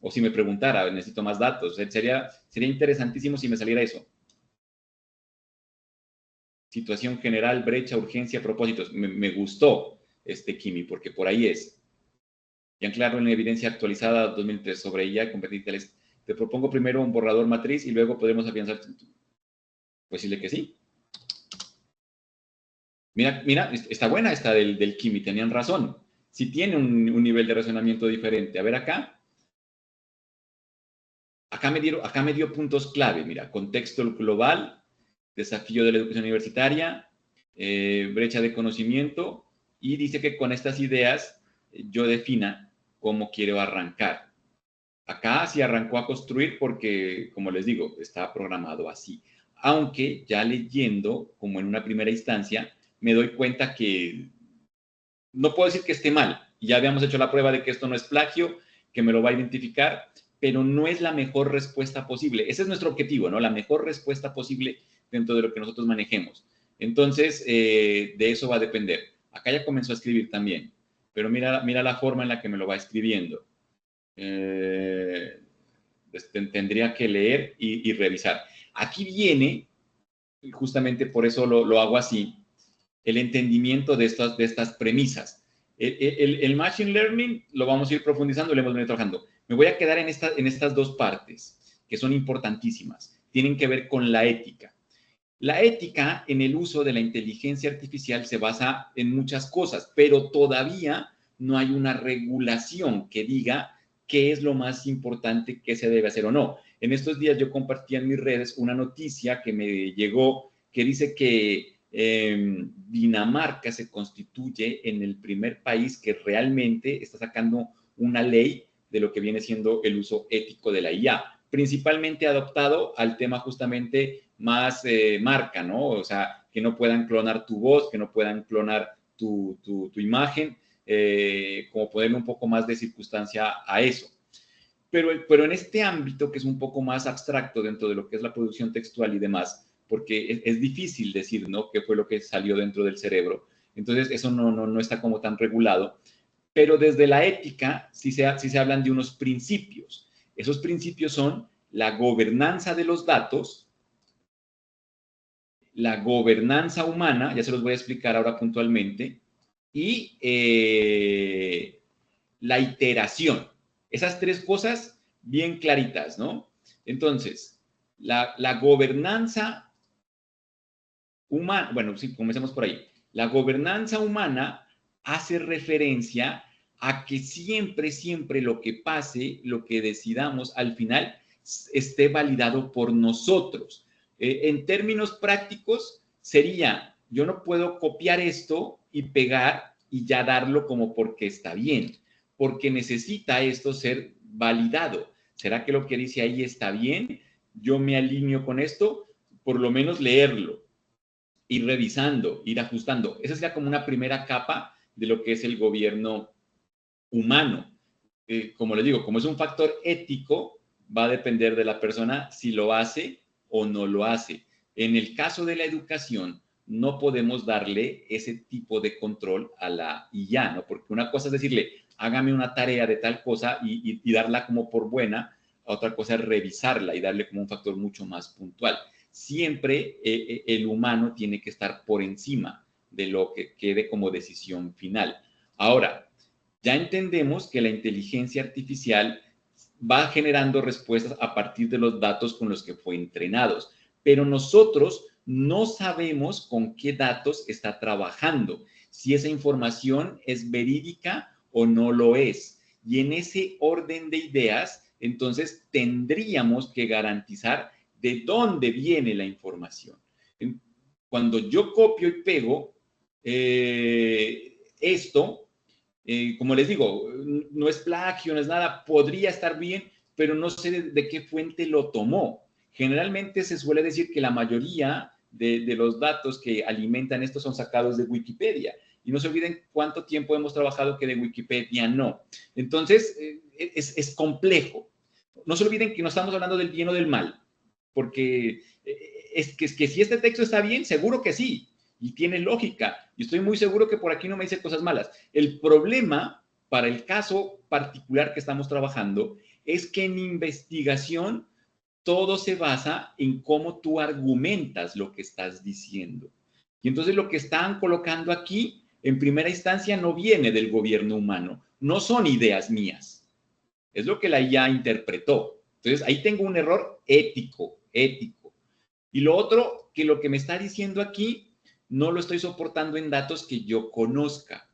O si me preguntara, necesito más datos. Sería interesantísimo si me saliera eso. Situación general, brecha, urgencia, propósitos. Me gustó Kimi, porque por ahí es. Y anclarlo en la evidencia actualizada 2003 sobre ella, competenciales. Te propongo primero un borrador matriz y luego podremos afianzar. Pues dile que sí. Mira, está buena esta del Kimi, tenían razón. Si tiene un nivel de razonamiento diferente. A ver acá. Acá me dio puntos clave. Mira, contexto global, desafío de la educación universitaria, brecha de conocimiento, y dice que con estas ideas yo defina cómo quiero arrancar. Acá sí arrancó a construir porque, como les digo, está programado así. Aunque ya leyendo, como en una primera instancia, me doy cuenta que no puedo decir que esté mal. Ya habíamos hecho la prueba de que esto no es plagio, que me lo va a identificar, pero no es la mejor respuesta posible. Ese es nuestro objetivo, ¿no? La mejor respuesta posible dentro de lo que nosotros manejemos. Entonces, de eso va a depender. Acá ya comenzó a escribir también, pero mira la forma en la que me lo va escribiendo. Tendría que leer y revisar. Aquí viene, y justamente por eso lo hago así, el entendimiento de estas premisas. El Machine Learning lo vamos a ir profundizando, lo hemos venido trabajando. Me voy a quedar en estas dos partes, que son importantísimas. Tienen que ver con la ética. La ética en el uso de la inteligencia artificial se basa en muchas cosas, pero todavía no hay una regulación que diga qué es lo más importante que se debe hacer o no. En estos días yo compartí en mis redes una noticia que me llegó que dice que Dinamarca se constituye en el primer país que realmente está sacando una ley de lo que viene siendo el uso ético de la IA. principalmente adoptado al tema justamente más marca, ¿no? O sea, que no puedan clonar tu voz, que no puedan clonar tu imagen, como ponerle un poco más de circunstancia a eso. Pero en este ámbito que es un poco más abstracto dentro de lo que es la producción textual y demás, porque es difícil decir, ¿no?, qué fue lo que salió dentro del cerebro. Entonces, eso no está como tan regulado. Pero desde la ética sí se hablan de unos principios. Esos principios son la gobernanza de los datos, la gobernanza humana, ya se los voy a explicar ahora puntualmente, y la iteración. Esas tres cosas bien claritas, ¿no? Entonces, la gobernanza humana, bueno, sí, comencemos por ahí. La gobernanza humana hace referencia a que siempre lo que pase, lo que decidamos al final, esté validado por nosotros. En términos prácticos, sería, yo no puedo copiar esto y pegar y ya darlo como porque está bien, porque necesita esto ser validado. ¿Será que lo que dice ahí está bien? Yo me alineo con esto, por lo menos leerlo, ir revisando, ir ajustando. Esa sería como una primera capa de lo que es el gobierno humano. Como les digo, como es un factor ético, va a depender de la persona si lo hace o no lo hace. En el caso de la educación, no podemos darle ese tipo de control a la IA, ¿no? Porque una cosa es decirle, hágame una tarea de tal cosa y darla como por buena, otra cosa es revisarla y darle como un factor mucho más puntual. Siempre el humano tiene que estar por encima de lo que quede como decisión final. Ahora, ya entendemos que la inteligencia artificial va generando respuestas a partir de los datos con los que fue entrenados, pero nosotros no sabemos con qué datos está trabajando, si esa información es verídica o no lo es. Y en ese orden de ideas, entonces tendríamos que garantizar de dónde viene la información. Cuando yo copio y pego esto, como les digo, no es plagio, no es nada, podría estar bien, pero no sé de qué fuente lo tomó. Generalmente se suele decir que la mayoría de los datos que alimentan esto son sacados de Wikipedia. Y no se olviden cuánto tiempo hemos trabajado que de Wikipedia no. Entonces, es complejo. No se olviden que no estamos hablando del bien o del mal, porque es que si este texto está bien, seguro que sí, y tiene lógica. Y estoy muy seguro que por aquí no me dice cosas malas. El problema para el caso particular que estamos trabajando es que en investigación todo se basa en cómo tú argumentas lo que estás diciendo. Y entonces lo que están colocando aquí, en primera instancia, no viene del gobierno humano, no son ideas mías. Es lo que la IA interpretó. Entonces ahí tengo un error ético. Y lo otro, que lo que me está diciendo aquí no lo estoy soportando en datos que yo conozca.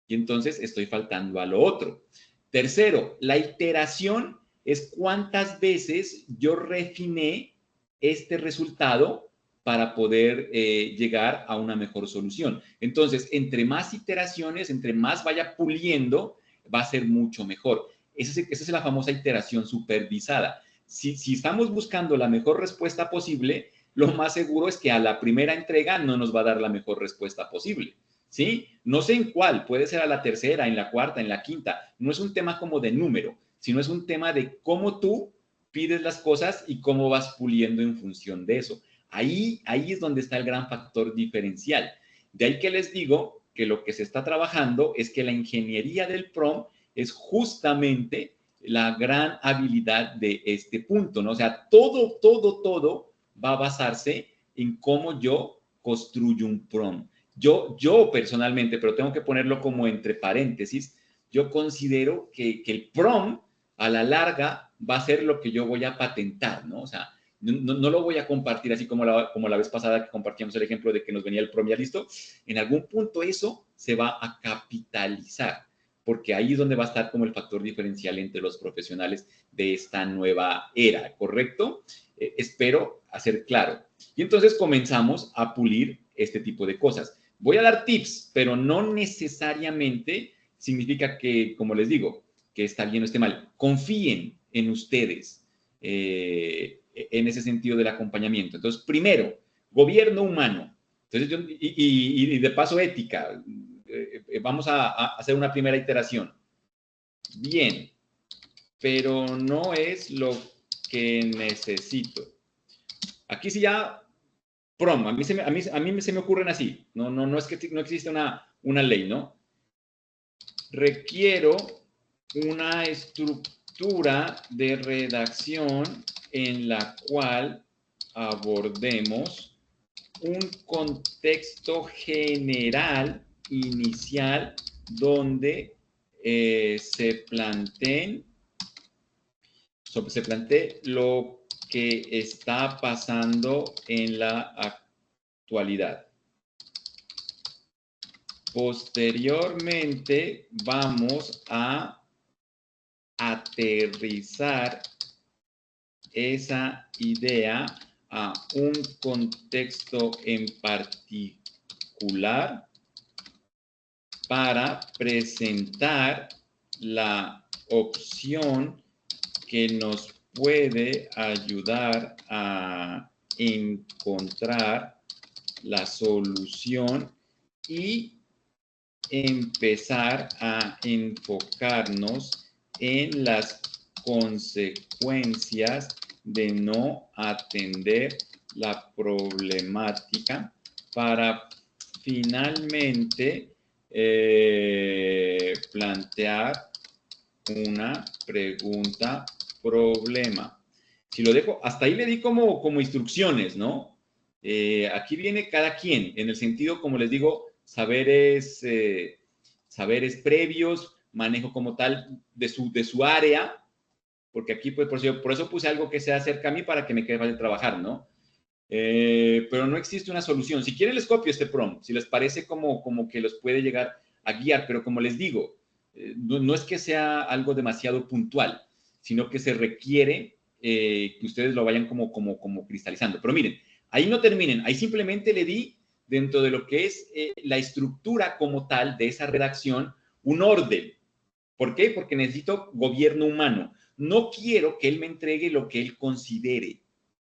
Y entonces estoy faltando a lo otro. Tercero, la iteración es cuántas veces yo refiné este resultado para poder llegar a una mejor solución. Entonces, entre más iteraciones, entre más vaya puliendo, va a ser mucho mejor. Esa es la famosa iteración supervisada. Si estamos buscando la mejor respuesta posible, lo más seguro es que a la primera entrega no nos va a dar la mejor respuesta posible, ¿sí? No sé en cuál, puede ser a la tercera, en la cuarta, en la quinta. No es un tema como de número, sino es un tema de cómo tú pides las cosas y cómo vas puliendo en función de eso. Ahí es donde está el gran factor diferencial. De ahí que les digo que lo que se está trabajando es que la ingeniería del prompt es justamente la gran habilidad de este punto, ¿no? O sea, todo va a basarse en cómo yo construyo un prompt. Yo personalmente, pero tengo que ponerlo como entre paréntesis, yo considero que el prompt a la larga va a ser lo que yo voy a patentar, ¿no? O sea, no lo voy a compartir así como la vez pasada que compartíamos el ejemplo de que nos venía el prompt ya listo. En algún punto eso se va a capitalizar, porque ahí es donde va a estar como el factor diferencial entre los profesionales de esta nueva era, ¿correcto? Espero hacer claro. Y entonces comenzamos a pulir este tipo de cosas. Voy a dar tips, pero no necesariamente significa que, como les digo, que está bien o esté mal. Confíen en ustedes. en ese sentido del acompañamiento. Entonces, primero, gobierno humano. Entonces, y de paso, ética. Vamos a hacer una primera iteración. Bien, pero no es lo que necesito. Aquí sí ya, prom, a mí se me ocurren así. No es que no existe una ley, ¿no? Requiero una estructura de redacción en la cual abordemos un contexto general inicial donde se plantee lo que está pasando en la actualidad. Posteriormente vamos a aterrizar esa idea a un contexto en particular para presentar la opción que nos puede ayudar a encontrar la solución y empezar a enfocarnos en las consecuencias de no atender la problemática para finalmente plantear una pregunta problema. Si lo dejo, hasta ahí le di como instrucciones, ¿no? Aquí viene cada quien, en el sentido, como les digo, saberes previos, manejo como tal de su área, porque aquí, pues, por eso puse algo que sea cerca a mí para que me quede fácil trabajar, ¿no? Pero no existe una solución. Si quieren les copio este prompt, si les parece como que los puede llegar a guiar, pero como les digo, no es que sea algo demasiado puntual, sino que se requiere que ustedes lo vayan como cristalizando. Pero miren, ahí no terminen, ahí simplemente le di dentro de lo que es la estructura como tal de esa redacción, un orden. ¿Por qué? Porque necesito gobierno humano. No quiero que él me entregue lo que él considere,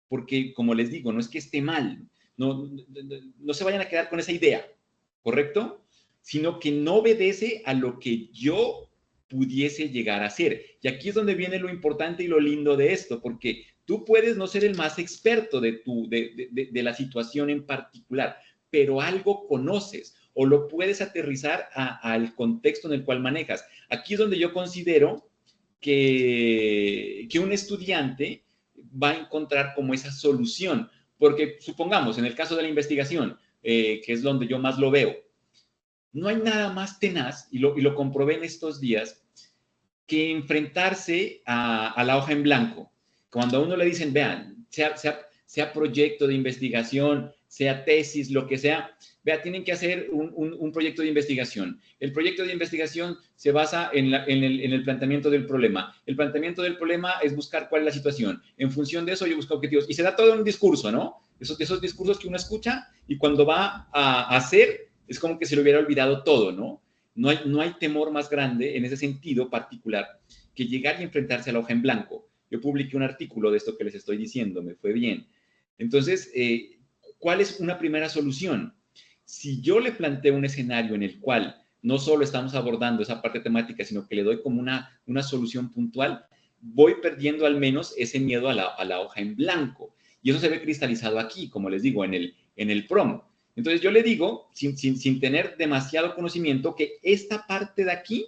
porque, como les digo, no es que esté mal, no se vayan a quedar con esa idea, ¿correcto? Sino que no obedece a lo que yo pudiese llegar a hacer. Y aquí es donde viene lo importante y lo lindo de esto, porque tú puedes no ser el más experto de la situación en particular, pero algo conoces o lo puedes aterrizar al contexto en el cual manejas. Aquí es donde yo considero que un estudiante va a encontrar como esa solución, porque supongamos, en el caso de la investigación, que es donde yo más lo veo, no hay nada más tenaz, y lo comprobé en estos días, que enfrentarse a la hoja en blanco. Cuando a uno le dicen, vean, sea proyecto de investigación, sea tesis, lo que sea, vea, tienen que hacer un proyecto de investigación. El proyecto de investigación se basa en el planteamiento del problema. El planteamiento del problema es buscar cuál es la situación. En función de eso yo busco objetivos. Y se da todo en un discurso, ¿no? Esos discursos que uno escucha y cuando va a hacer es como que se le hubiera olvidado todo, ¿no? No hay temor más grande en ese sentido particular que llegar y enfrentarse a la hoja en blanco. Yo publiqué un artículo de esto que les estoy diciendo, me fue bien. Entonces, ¿cuál es una primera solución? Si yo le planteo un escenario en el cual no solo estamos abordando esa parte temática, sino que le doy como una solución puntual, voy perdiendo al menos ese miedo a la hoja en blanco. Y eso se ve cristalizado aquí, como les digo, en el prompt. Entonces yo le digo, sin tener demasiado conocimiento, que esta parte de aquí,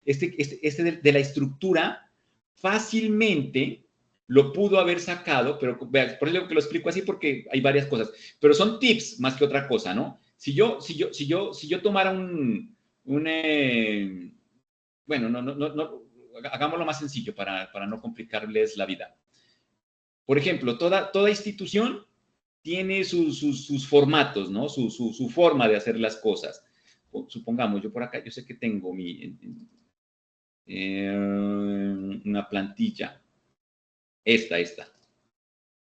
de la estructura, fácilmente lo pudo haber sacado, pero por eso digo que lo explico así porque hay varias cosas, pero son tips más que otra cosa, ¿no? Si yo tomara bueno, no, hagámoslo más sencillo para no complicarles la vida. Por ejemplo, toda institución tiene sus formatos, ¿no? Su forma de hacer las cosas. Supongamos, yo por acá, yo sé que tengo una plantilla. Esta.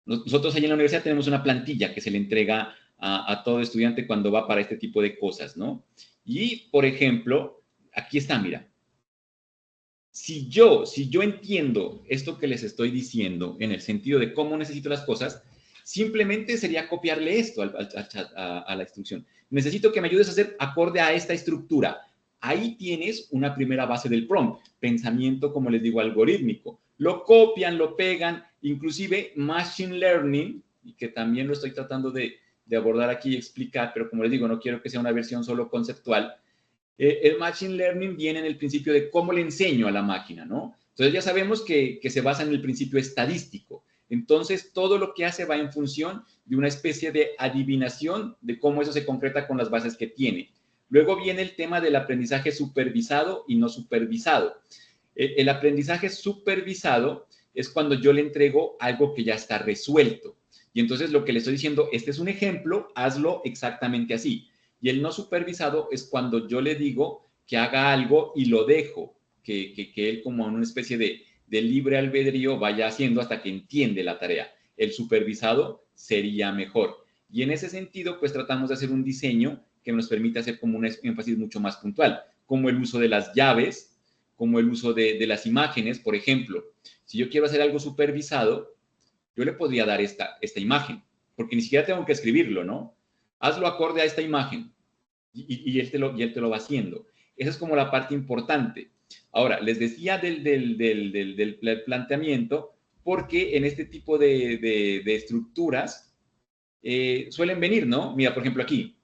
Nosotros allí en la universidad tenemos una plantilla que se le entrega a todo estudiante cuando va para este tipo de cosas, ¿no? Y, por ejemplo, aquí está, mira. Si yo entiendo esto que les estoy diciendo en el sentido de cómo necesito las cosas, simplemente sería copiarle esto a la instrucción. Necesito que me ayudes a hacer acorde a esta estructura. Ahí tienes una primera base del prompt, pensamiento, como les digo, algorítmico. Lo copian, lo pegan, inclusive Machine Learning, y que también lo estoy tratando de abordar aquí y explicar, pero como les digo, no quiero que sea una versión solo conceptual. El Machine Learning viene en el principio de cómo le enseño a la máquina, ¿no? Entonces ya sabemos que se basa en el principio estadístico. Entonces todo lo que hace va en función de una especie de adivinación de cómo eso se concreta con las bases que tiene. Luego viene el tema del aprendizaje supervisado y no supervisado. El aprendizaje supervisado es cuando yo le entrego algo que ya está resuelto. Y entonces lo que le estoy diciendo, este es un ejemplo, hazlo exactamente así. Y el no supervisado es cuando yo le digo que haga algo y lo dejo, que él como en una especie de libre albedrío vaya haciendo hasta que entiende la tarea. El supervisado sería mejor. Y en ese sentido, pues tratamos de hacer un diseño que nos permite hacer como un énfasis mucho más puntual, como el uso de las llaves, como el uso de las imágenes. Por ejemplo, si yo quiero hacer algo supervisado, yo le podría dar esta imagen, porque ni siquiera tengo que escribirlo, ¿no? Hazlo acorde a esta imagen y él te lo va haciendo. Esa es como la parte importante. Ahora, les decía del planteamiento, porque en este tipo de estructuras suelen venir, ¿no? Mira, por ejemplo, aquí,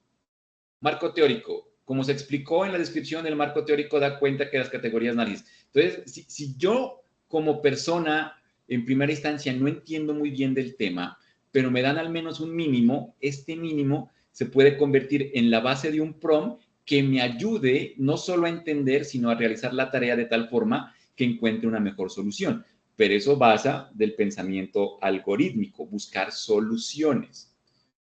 marco teórico. Como se explicó en la descripción, el marco teórico da cuenta que las categorías análisis. Entonces, si yo como persona en primera instancia no entiendo muy bien del tema, pero me dan al menos un mínimo, este mínimo se puede convertir en la base de un prompt que me ayude no solo a entender, sino a realizar la tarea de tal forma que encuentre una mejor solución. Pero eso basa del pensamiento algorítmico, buscar soluciones.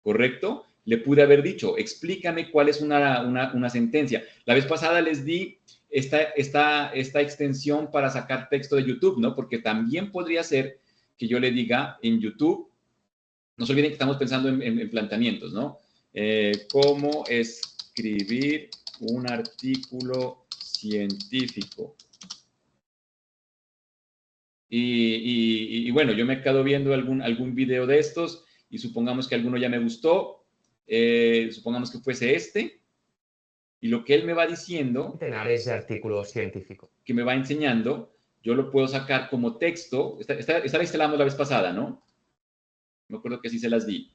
¿Correcto? Le pude haber dicho, explícame cuál es una sentencia. La vez pasada les di esta extensión para sacar texto de YouTube, ¿no? Porque también podría ser que yo le diga en YouTube, no se olviden que estamos pensando en planteamientos, ¿no? ¿Cómo escribir un artículo científico? Y bueno, yo me he quedado viendo algún video de estos y supongamos que alguno ya me gustó, supongamos que fuese este, y lo que él me va diciendo, Tener ese artículo científico. que me va enseñando, yo lo puedo sacar como texto. Esta la instalamos la vez pasada, ¿no? Me acuerdo que así se las di.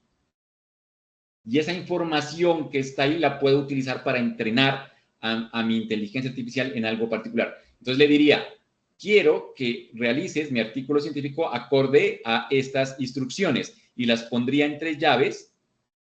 Y esa información que está ahí la puedo utilizar para entrenar a mi inteligencia artificial en algo particular. Entonces le diría, quiero que realices mi artículo científico acorde a estas instrucciones y las pondría entre llaves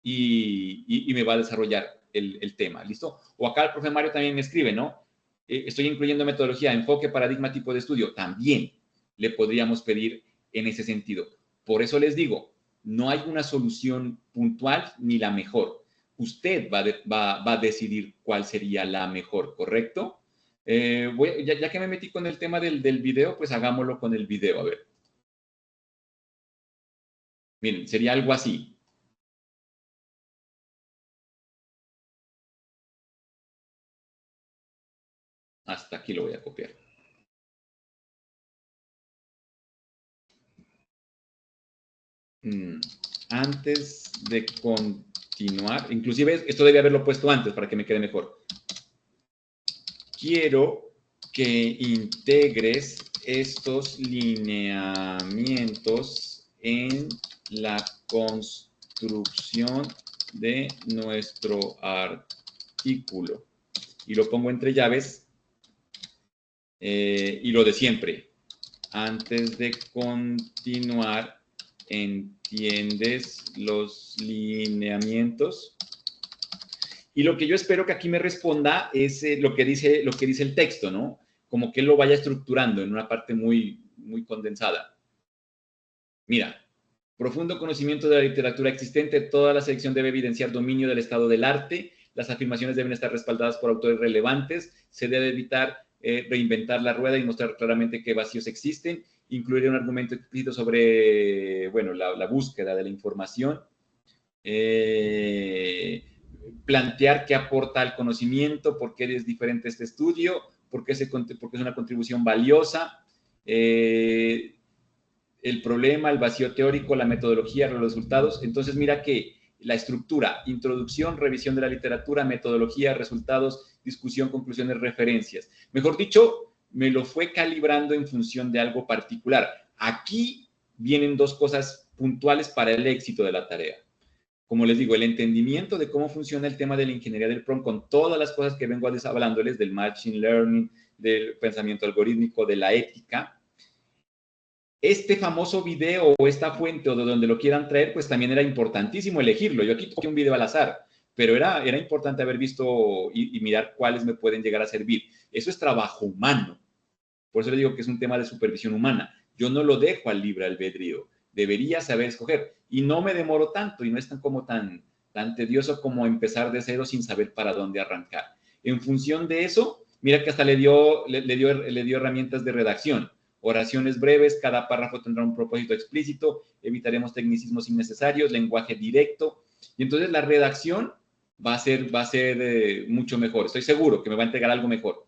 y me va a desarrollar el tema, ¿listo? O acá el profe Mario también me escribe, ¿no? Estoy incluyendo metodología, enfoque, paradigma, tipo de estudio. También le podríamos pedir en ese sentido. Por eso les digo, no hay una solución puntual ni la mejor. Usted va a decidir cuál sería la mejor, ¿correcto? Ya que me metí con el tema del video, pues hagámoslo con el video, a ver. Miren, sería algo así. Hasta aquí lo voy a copiar. Antes de continuar, inclusive esto debe haberlo puesto antes para que me quede mejor. Quiero que integres estos lineamientos en la construcción de nuestro artículo. Y lo pongo entre llaves y lo de siempre. Antes de continuar, ¿entiendes los lineamientos? Y lo que yo espero que aquí me responda es lo que dice el texto, ¿no? Como que él lo vaya estructurando en una parte muy, muy condensada. Mira, profundo conocimiento de la literatura existente, toda la selección debe evidenciar dominio del estado del arte, las afirmaciones deben estar respaldadas por autores relevantes, se debe evitar reinventar la rueda y mostrar claramente qué vacíos existen, incluir un argumento explícito sobre, bueno, la búsqueda de la información, plantear qué aporta al conocimiento, por qué es diferente este estudio, porque es una contribución valiosa. El problema, el vacío teórico, la metodología, los resultados. Entonces, mira que la estructura, introducción, revisión de la literatura, metodología, resultados, discusión, conclusiones, referencias. Mejor dicho, me lo fue calibrando en función de algo particular. Aquí vienen dos cosas puntuales para el éxito de la tarea. Como les digo, el entendimiento de cómo funciona el tema de la ingeniería del prompt con todas las cosas que vengo hablándoles del machine learning, del pensamiento algorítmico, de la ética. Este famoso video o esta fuente o de donde lo quieran traer, pues también era importantísimo elegirlo. Yo aquí toqué un video al azar, pero era importante haber visto y mirar cuáles me pueden llegar a servir. Eso es trabajo humano. Por eso les digo que es un tema de supervisión humana. Yo no lo dejo al libre albedrío. Debería saber escoger. Y no me demoro tanto y no es tan tedioso como empezar de cero sin saber para dónde arrancar. En función de eso, mira que hasta le dio herramientas de redacción. Oraciones breves, cada párrafo tendrá un propósito explícito, evitaremos tecnicismos innecesarios, lenguaje directo. Y entonces la redacción va a ser mucho mejor. Estoy seguro que me va a entregar algo mejor.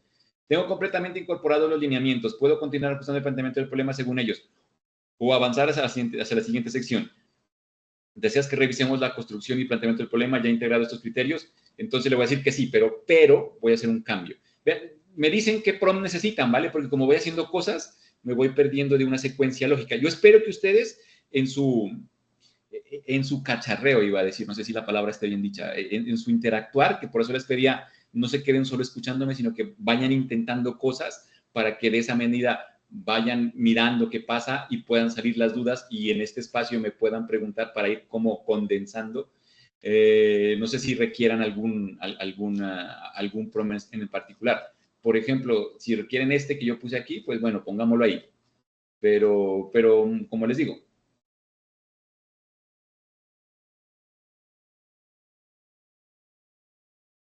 Tengo completamente incorporados los lineamientos. Puedo continuar ajustando el planteamiento del problema según ellos o avanzar hacia la siguiente sección. ¿Deseas que revisemos la construcción y planteamiento del problema ya integrado estos criterios? Entonces le voy a decir que sí, pero voy a hacer un cambio. Vean, me dicen qué prompt necesitan, ¿vale? Porque como voy haciendo cosas, me voy perdiendo de una secuencia lógica. Yo espero que ustedes en su cacharreo, iba a decir, no sé si la palabra esté bien dicha, en su interactuar, que por eso les pedía, no se queden solo escuchándome, sino que vayan intentando cosas para que de esa medida vayan mirando qué pasa y puedan salir las dudas y en este espacio me puedan preguntar para ir como condensando. No sé si requieran algún prompt en particular. Por ejemplo, si requieren este que yo puse aquí, pues bueno, pongámoslo ahí. Pero como les digo,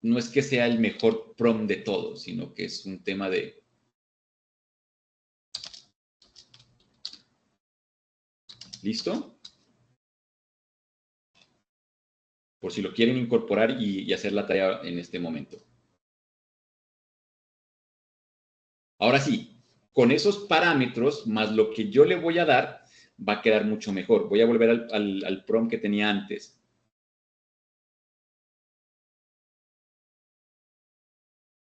no es que sea el mejor prompt de todos, sino que es un tema de... ¿Listo? Por si lo quieren incorporar y hacer la tarea en este momento. Ahora sí, con esos parámetros, más lo que yo le voy a dar, va a quedar mucho mejor. Voy a volver al prompt que tenía antes.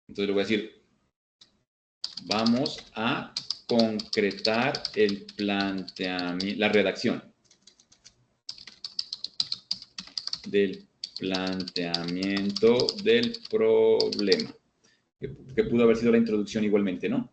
Entonces le voy a decir, vamos a concretar el planteamiento, la redacción del planteamiento del problema, que pudo haber sido la introducción igualmente, ¿no?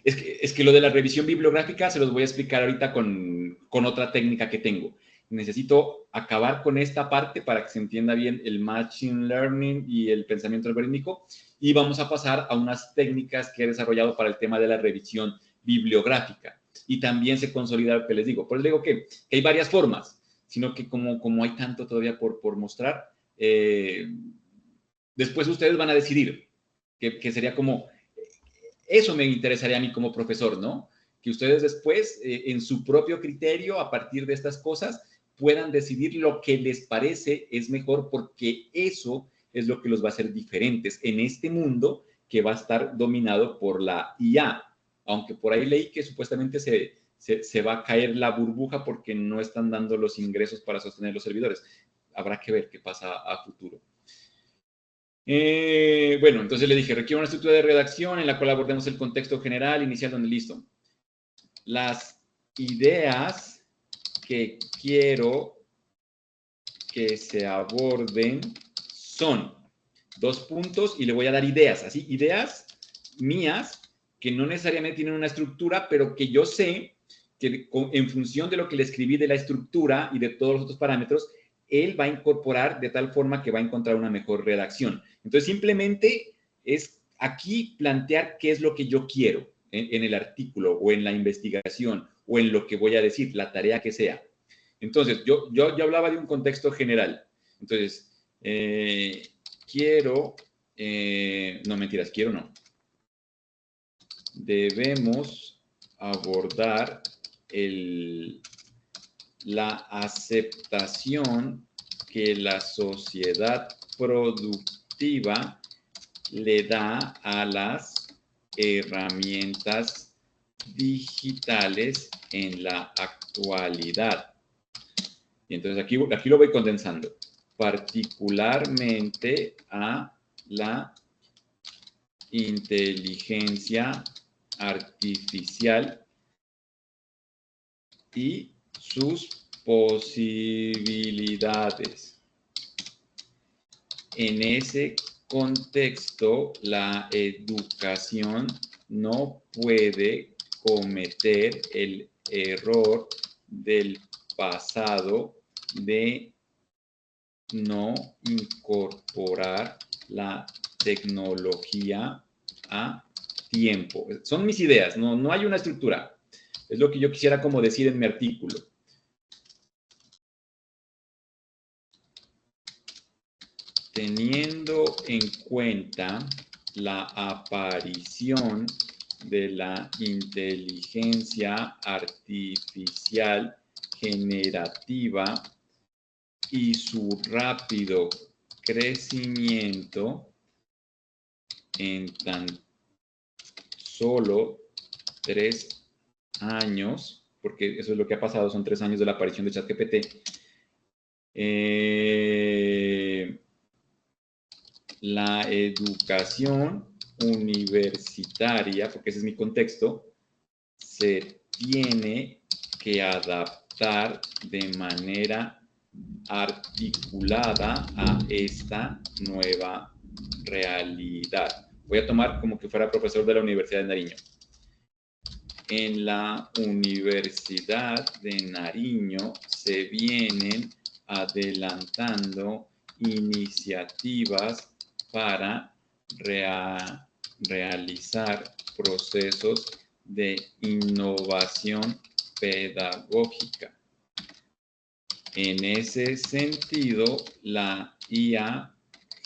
Es que lo de la revisión bibliográfica se los voy a explicar ahorita con otra técnica que tengo. Necesito acabar con esta parte para que se entienda bien el machine learning y el pensamiento algorítmico y vamos a pasar a unas técnicas que he desarrollado para el tema de la revisión bibliográfica. Y también se consolida lo que les digo. Por eso les digo que hay varias formas, sino que como hay tanto todavía por mostrar, después ustedes van a decidir que sería como... Eso me interesaría a mí como profesor, ¿no? Que ustedes después, en su propio criterio, a partir de estas cosas, puedan decidir lo que les parece es mejor, porque eso es lo que los va a hacer diferentes en este mundo que va a estar dominado por la IA. Aunque por ahí leí que supuestamente se va a caer la burbuja porque no están dando los ingresos para sostener los servidores. Habrá que ver qué pasa a futuro. Bueno, entonces le dije, requiere una estructura de redacción en la cual abordemos el contexto general, inicial, donde listo. Las ideas que quiero que se aborden son 2 puntos y le voy a dar ideas, así, ideas mías que no necesariamente tienen una estructura, pero que yo sé que en función de lo que le escribí de la estructura y de todos los otros parámetros, él va a incorporar de tal forma que va a encontrar una mejor redacción. Entonces, simplemente es aquí plantear qué es lo que yo quiero en el artículo o en la investigación o en lo que voy a decir, la tarea que sea. Entonces, yo hablaba de un contexto general. Entonces, quiero, no mentiras, quiero no. Debemos abordar la aceptación que la sociedad productiva le da a las herramientas digitales en la actualidad. Y entonces aquí lo voy condensando. Particularmente a la inteligencia artificial y sus posibilidades. En ese contexto, la educación no puede cometer el error del pasado de no incorporar la tecnología a tiempo. Son mis ideas, no hay una estructura. Es lo que yo quisiera como decir en mi artículo. Teniendo en cuenta la aparición de la inteligencia artificial generativa y su rápido crecimiento en tan solo 3 años, porque eso es lo que ha pasado, son 3 años de la aparición de ChatGPT, la educación universitaria, porque ese es mi contexto, se tiene que adaptar de manera articulada a esta nueva realidad. Voy a tomar como que fuera profesor de la Universidad de Nariño. En la Universidad de Nariño se vienen adelantando iniciativas para realizar procesos de innovación pedagógica. En ese sentido, la IA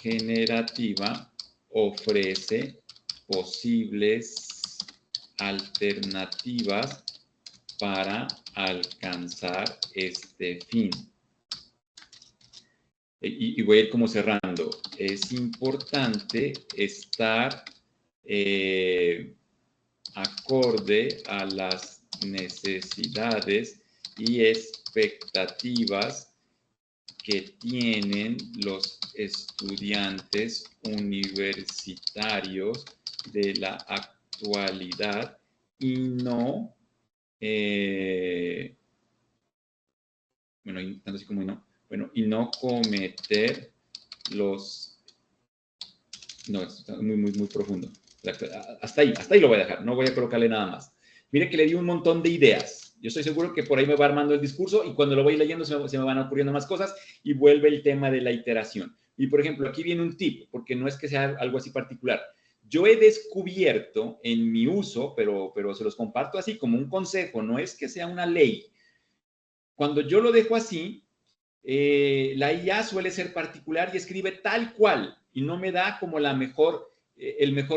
generativa ofrece posibles alternativas para alcanzar este fin. Y voy a ir como cerrando. Es importante estar acorde a las necesidades y expectativas que tienen los estudiantes universitarios de la actualidad y no, bueno, tanto así como no, bueno, y no cometer los, no, es muy profundo. Hasta ahí lo voy a dejar, no voy a colocarle nada más. Mire que le di un montón de ideas. Yo estoy seguro que por ahí me va armando el discurso y cuando lo voy leyendo se me van ocurriendo más cosas y vuelve el tema de la iteración. Y por ejemplo, aquí viene un tip, porque no es que sea algo así particular. Yo he descubierto en mi uso, pero se los comparto así como un consejo, no es que sea una ley. Cuando yo lo dejo así, la IA suele ser particular y escribe tal cual y no me da como el mejor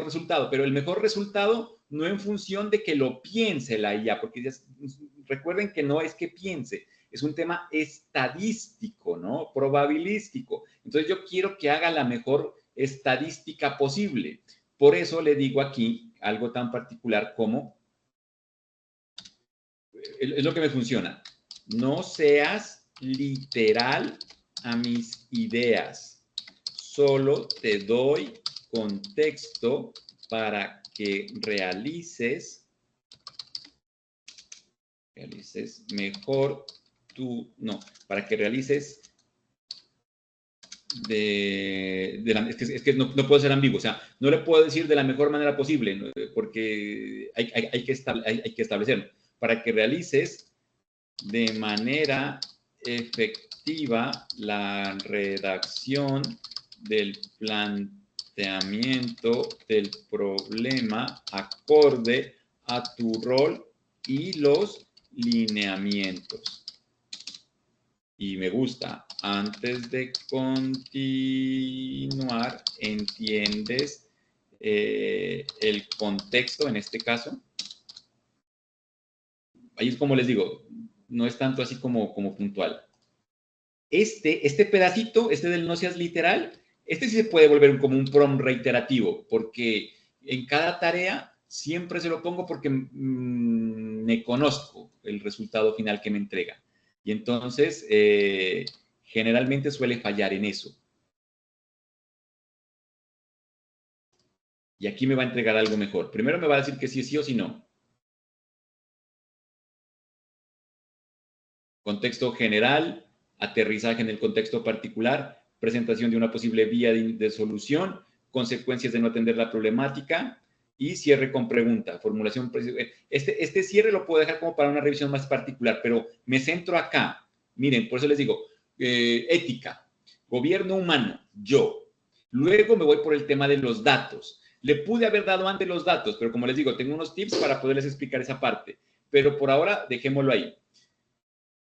resultado, pero el mejor resultado no en función de que lo piense la IA, porque recuerden que no es que piense, es un tema estadístico, ¿no? Probabilístico. Entonces yo quiero que haga la mejor estadística posible. Por eso le digo aquí algo tan particular como, es lo que me funciona, no seas literal a mis ideas. Solo te doy contexto para que realices mejor para que realices es que no puedo ser ambiguo, o sea, no le puedo decir de la mejor manera posible, ¿no? Porque hay que establecerlo, para que realices de manera efectiva la redacción del planteamiento del problema acorde a tu rol y los lineamientos. Y me gusta, antes de continuar, ¿entiendes el contexto en este caso? Ahí es como les digo, no es tanto así como puntual. Este pedacito, del no seas literal, Este sí se puede volver como un prompt reiterativo, porque en cada tarea siempre se lo pongo porque me conozco el resultado final que me entrega. Y entonces, generalmente suele fallar en eso. Y aquí me va a entregar algo mejor. Primero me va a decir que sí es sí o sí no. Contexto general, aterrizaje en el contexto particular, presentación de una posible vía de solución, consecuencias de no atender la problemática y cierre con pregunta, formulación. Este cierre lo puedo dejar como para una revisión más particular, pero me centro acá. Miren, por eso les digo, ética, gobierno humano, yo. Luego me voy por el tema de los datos. Le pude haber dado antes los datos, pero como les digo, tengo unos tips para poderles explicar esa parte. Pero por ahora, dejémoslo ahí.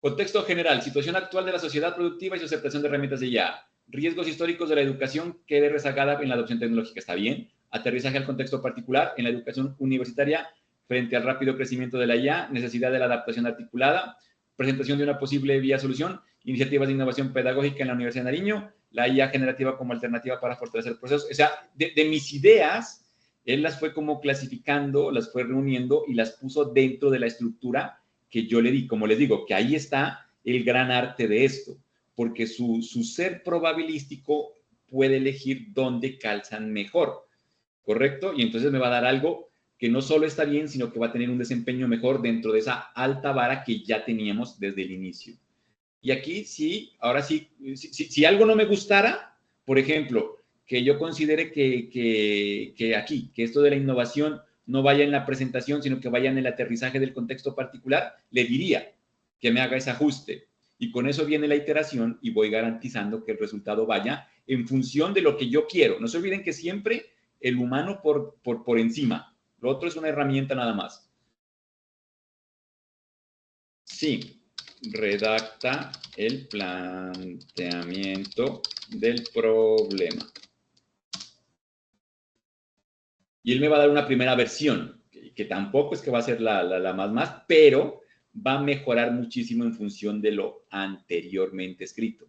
Contexto general, situación actual de la sociedad productiva y su aceptación de herramientas de IA. Riesgos históricos de la educación quede rezagada en la adopción tecnológica. ¿Está bien? Aterrizaje al contexto particular en la educación universitaria frente al rápido crecimiento de la IA, necesidad de la adaptación articulada, presentación de una posible vía solución, iniciativas de innovación pedagógica en la Universidad de Nariño, la IA generativa como alternativa para fortalecer procesos. O sea, de mis ideas, él las fue como clasificando, las fue reuniendo y las puso dentro de la estructura que yo le di. Como les digo, que ahí está el gran arte de esto, porque su ser probabilístico puede elegir dónde calzan mejor, ¿correcto? Y entonces me va a dar algo que no solo está bien, sino que va a tener un desempeño mejor dentro de esa alta vara que ya teníamos desde el inicio. Y aquí sí, ahora sí, si algo no me gustara, por ejemplo, que yo considere que aquí, que esto de la innovación no vaya en la presentación, sino que vaya en el aterrizaje del contexto particular, le diría que me haga ese ajuste. Y con eso viene la iteración y voy garantizando que el resultado vaya en función de lo que yo quiero. No se olviden que siempre el humano por encima. Lo otro es una herramienta nada más. Sí, redacta el planteamiento del problema. Y él me va a dar una primera versión, que tampoco es que va a ser la más, pero va a mejorar muchísimo en función de lo anteriormente escrito.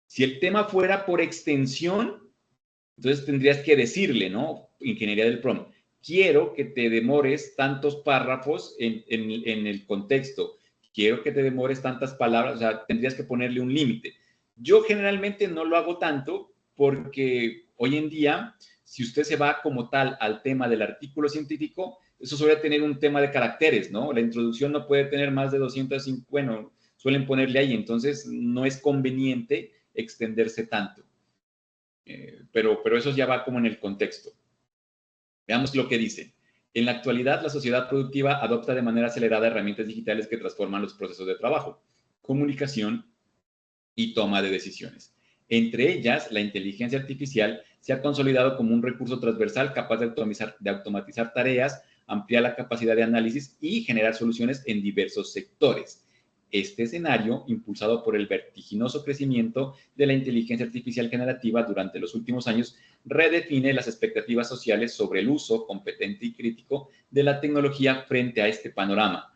Si el tema fuera por extensión, entonces tendrías que decirle, ¿no? Ingeniería del prompt. Quiero que te demores tantos párrafos en el contexto. Quiero que te demores tantas palabras. O sea, tendrías que ponerle un límite. Yo generalmente no lo hago tanto porque hoy en día, si usted se va como tal al tema del artículo científico, eso suele tener un tema de caracteres, ¿no? La introducción no puede tener más de 250, bueno, suelen ponerle ahí. Entonces, no es conveniente extenderse tanto. Pero eso ya va como en el contexto. Veamos lo que dice. En la actualidad, la sociedad productiva adopta de manera acelerada herramientas digitales que transforman los procesos de trabajo, comunicación y toma de decisiones. Entre ellas, la inteligencia artificial se ha consolidado como un recurso transversal capaz de automatizar tareas, ampliar la capacidad de análisis y generar soluciones en diversos sectores. Este escenario, impulsado por el vertiginoso crecimiento de la inteligencia artificial generativa durante los últimos años, redefine las expectativas sociales sobre el uso competente y crítico de la tecnología frente a este panorama.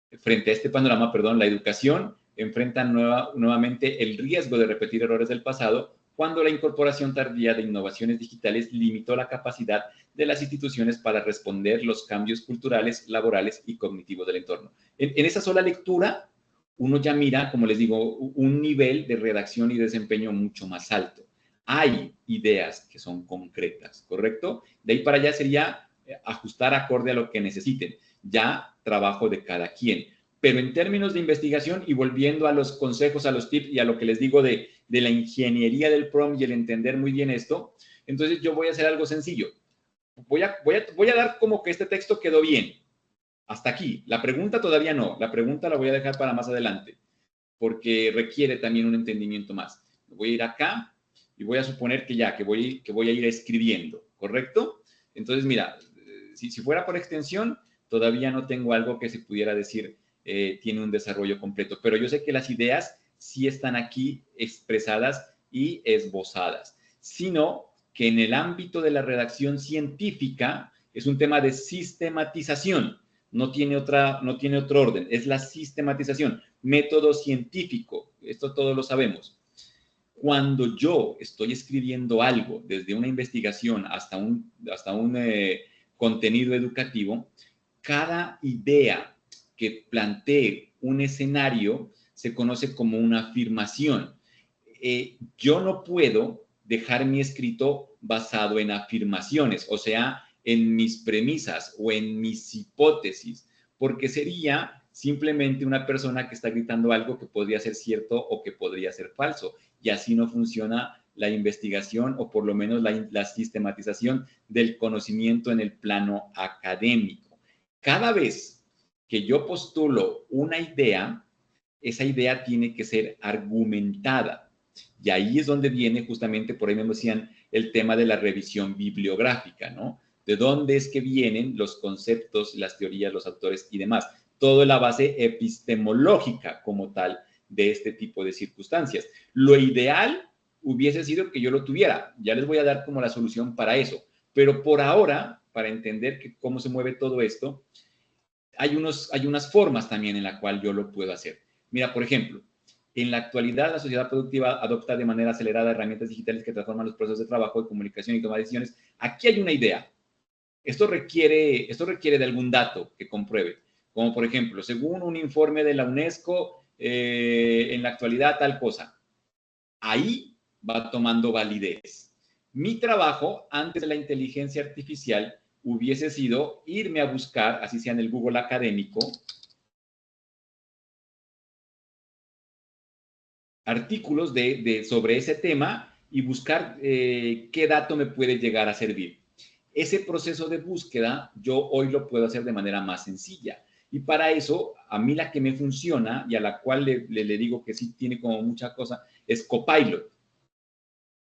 La educación enfrenta nuevamente el riesgo de repetir errores del pasado cuando la incorporación tardía de innovaciones digitales limitó la capacidad de las instituciones para responder los cambios culturales, laborales y cognitivos del entorno. En esa sola lectura, uno ya mira, como les digo, un nivel de redacción y desempeño mucho más alto. Hay ideas que son concretas, ¿correcto? De ahí para allá sería ajustar acorde a lo que necesiten. Ya trabajo de cada quien. Pero en términos de investigación y volviendo a los consejos, a los tips y a lo que les digo de la ingeniería del prompt y el entender muy bien esto, entonces yo voy a hacer algo sencillo. Voy a dar como que este texto quedó bien. Hasta aquí. La pregunta todavía no. La pregunta la voy a dejar para más adelante, porque requiere también un entendimiento más. Voy a ir acá y voy a suponer que voy a ir escribiendo, ¿correcto? Entonces, mira, si fuera por extensión, todavía no tengo algo que se pudiera decir tiene un desarrollo completo, pero yo sé que las ideas sí están aquí expresadas y esbozadas, sino que en el ámbito de la redacción científica es un tema de sistematización. No tiene otro orden, es la sistematización, método científico, esto todos lo sabemos. cuando yo estoy escribiendo algo, desde una investigación hasta un contenido educativo, cada idea que plantee un escenario se conoce como una afirmación. Yo no puedo dejar mi escrito basado en afirmaciones, o sea, en mis premisas o en mis hipótesis, porque sería simplemente una persona que está gritando algo que podría ser cierto o que podría ser falso, y así no funciona la investigación o por lo menos la sistematización del conocimiento en el plano académico. Cada vez que yo postulo una idea, esa idea tiene que ser argumentada. Y ahí es donde viene justamente, por ahí me decían, el tema de la revisión bibliográfica, ¿no? De dónde es que vienen los conceptos, las teorías, los autores y demás. Todo la base epistemológica como tal de este tipo de circunstancias. Lo ideal hubiese sido que yo lo tuviera. Ya les voy a dar como la solución para eso. Pero por ahora, para entender cómo se mueve todo esto, hay unas formas también en la cual yo lo puedo hacer. Mira, por ejemplo, en la actualidad la sociedad productiva adopta de manera acelerada herramientas digitales que transforman los procesos de trabajo, de comunicación y toma de decisiones. Aquí hay una idea. Esto requiere de algún dato que compruebe. Como por ejemplo, según un informe de la UNESCO, en la actualidad tal cosa. Ahí va tomando validez. Mi trabajo antes de la inteligencia artificial hubiese sido irme a buscar, así sea en el Google académico, artículos sobre ese tema y buscar qué dato me puede llegar a servir. Ese proceso de búsqueda yo hoy lo puedo hacer de manera más sencilla. Y para eso, a mí la que me funciona y a la cual le digo que sí tiene como mucha cosa, es Copilot,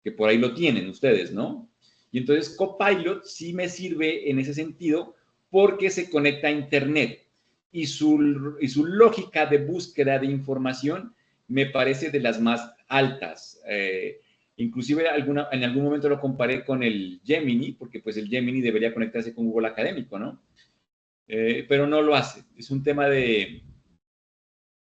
que por ahí lo tienen ustedes, ¿no? Y entonces Copilot sí me sirve en ese sentido porque se conecta a Internet y su lógica de búsqueda de información me parece de las más altas. Inclusive en algún momento lo comparé con el Gemini, porque pues el Gemini debería conectarse con Google Académico, ¿no? Pero no lo hace. Es un tema de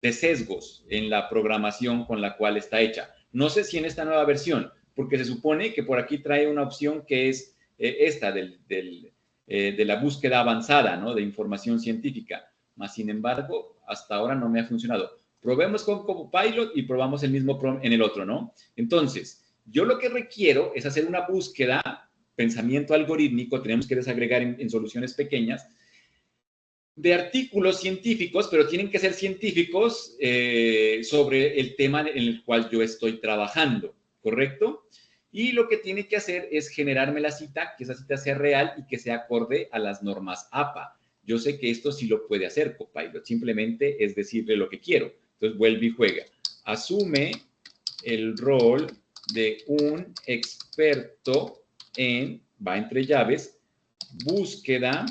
sesgos en la programación con la cual está hecha. No sé si en esta nueva versión, porque se supone que por aquí trae una opción que es esta de la búsqueda avanzada, ¿no? De información científica. Más sin embargo, hasta ahora no me ha funcionado. Probemos con Copilot y probamos el mismo prompt en el otro, ¿no? Entonces, yo lo que requiero es hacer una búsqueda, pensamiento algorítmico, tenemos que desagregar en soluciones pequeñas, de artículos científicos, pero tienen que ser científicos sobre el tema en el cual yo estoy trabajando, ¿correcto? Y lo que tiene que hacer es generarme la cita, que esa cita sea real y que sea acorde a las normas APA. Yo sé que esto sí lo puede hacer Copilot, simplemente es decirle lo que quiero. Entonces vuelve y juega. Asume el rol de un experto en, va entre llaves, búsqueda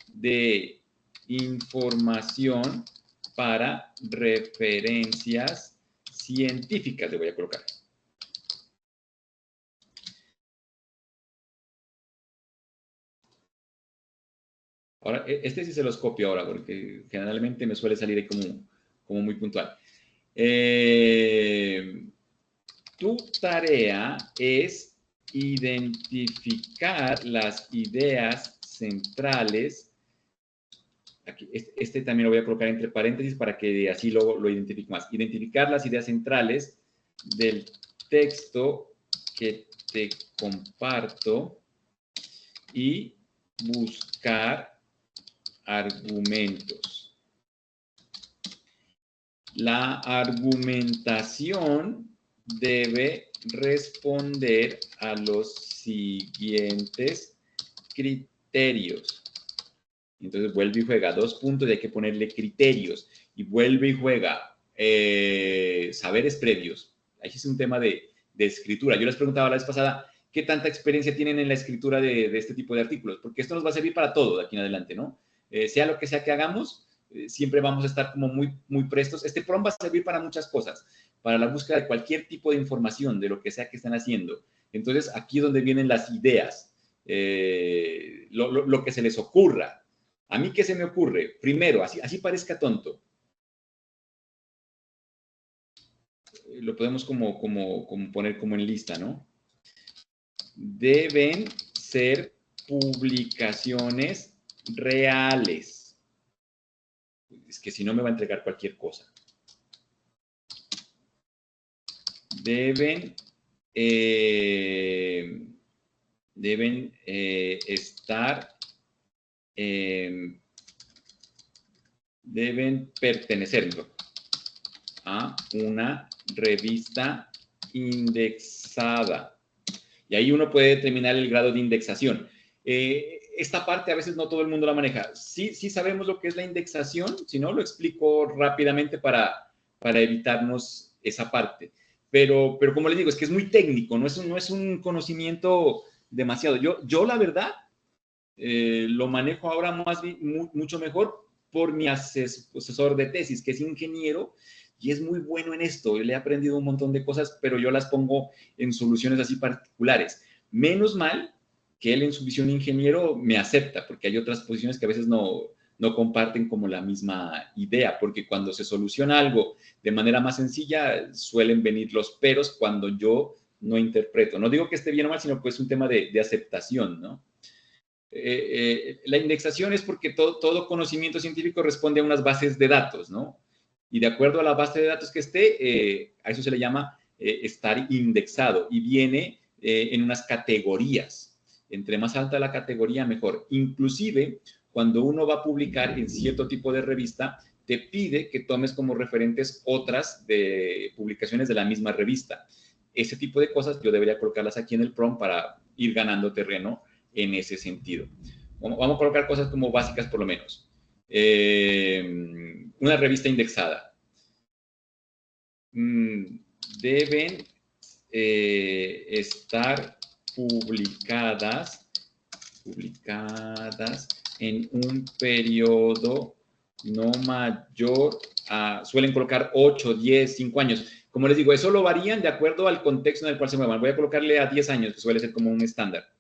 de información para referencias científicas, le voy a colocar. Ahora, este sí se los copio ahora, porque generalmente me suele salir como muy puntual. Tu tarea es identificar las ideas centrales. Aquí, este también lo voy a colocar entre paréntesis para que así lo identifique más. Identificar las ideas centrales del texto que te comparto y buscar argumentos. La argumentación debe responder a los siguientes criterios. Entonces vuelve y juega 2 puntos y hay que ponerle criterios. Y vuelve y juega saberes previos. Ahí es un tema de escritura. Yo les preguntaba la vez pasada, ¿qué tanta experiencia tienen en la escritura de este tipo de artículos? Porque esto nos va a servir para todo de aquí en adelante, ¿no? Sea lo que sea que hagamos, siempre vamos a estar como muy prestos. Este prompt va a servir para muchas cosas, para la búsqueda de cualquier tipo de información, de lo que sea que están haciendo. Entonces, aquí es donde vienen las ideas, lo que se les ocurra. ¿A mí qué se me ocurre? Primero, así parezca tonto. lo podemos como poner como en lista, ¿no? Deben ser publicaciones reales. Es que si no me va a entregar cualquier cosa. Deben estar, deben pertenecer a una revista indexada. Y ahí uno puede determinar el grado de indexación. Esta parte a veces no todo el mundo la maneja. Sí sabemos lo que es la indexación, si no, lo explico rápidamente para evitarnos esa parte. Pero como les digo, es que es muy técnico, no es un conocimiento demasiado. Yo la verdad, lo manejo ahora mucho mejor por mi asesor de tesis, que es ingeniero y es muy bueno en esto. Yo le he aprendido un montón de cosas, pero yo las pongo en soluciones así particulares. Menos mal que él en su visión ingeniero me acepta, porque hay otras posiciones que a veces no comparten como la misma idea, porque cuando se soluciona algo de manera más sencilla, suelen venir los peros cuando yo no interpreto. No digo que esté bien o mal, sino que es un tema de aceptación, ¿no? La indexación es porque todo conocimiento científico responde a unas bases de datos, ¿no? Y de acuerdo a la base de datos que esté, a eso se le llama estar indexado y viene en unas categorías. Entre más alta la categoría, mejor. Inclusive, cuando uno va a publicar en cierto tipo de revista, te pide que tomes como referentes otras de publicaciones de la misma revista. Ese tipo de cosas yo debería colocarlas aquí en el prompt para ir ganando terreno en ese sentido. Vamos a colocar cosas como básicas por lo menos. Una revista indexada. Deben estar publicadas en un periodo no mayor a, suelen colocar 8, 10, 5 años. Como les digo, eso lo varían de acuerdo al contexto en el cual se muevan. Voy a colocarle a 10 años, que suele ser como un estándar.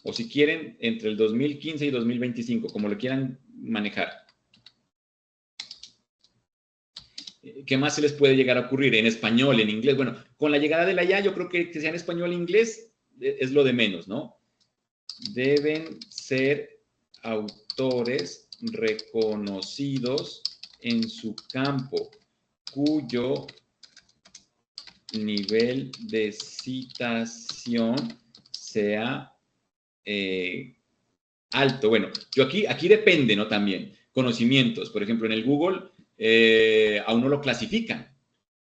O si quieren, entre el 2015 y 2025, como lo quieran manejar. ¿Qué más se les puede llegar a ocurrir? En español, en inglés. Bueno, con la llegada de la IA, yo creo que sea en español e inglés es lo de menos, ¿no? Deben ser autores reconocidos en su campo, cuyo nivel de citación sea alto. Bueno, yo aquí depende, ¿no? También conocimientos. Por ejemplo, en el Google a uno lo clasifican.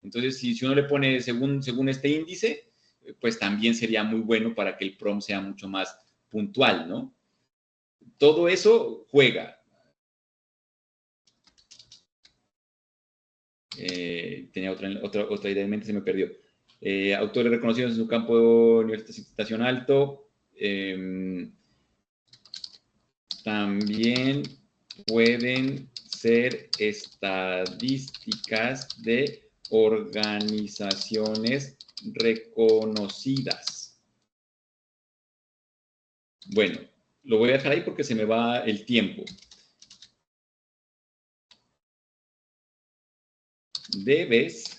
Entonces, si uno le pone según este índice, pues también sería muy bueno para que el prompt sea mucho más puntual, ¿no? Todo eso juega. Tenía otra idea en mente, se me perdió. Autores reconocidos en su campo, nivel de citación alto. También pueden ser estadísticas de organizaciones reconocidas. Bueno, lo voy a dejar ahí porque se me va el tiempo. Debes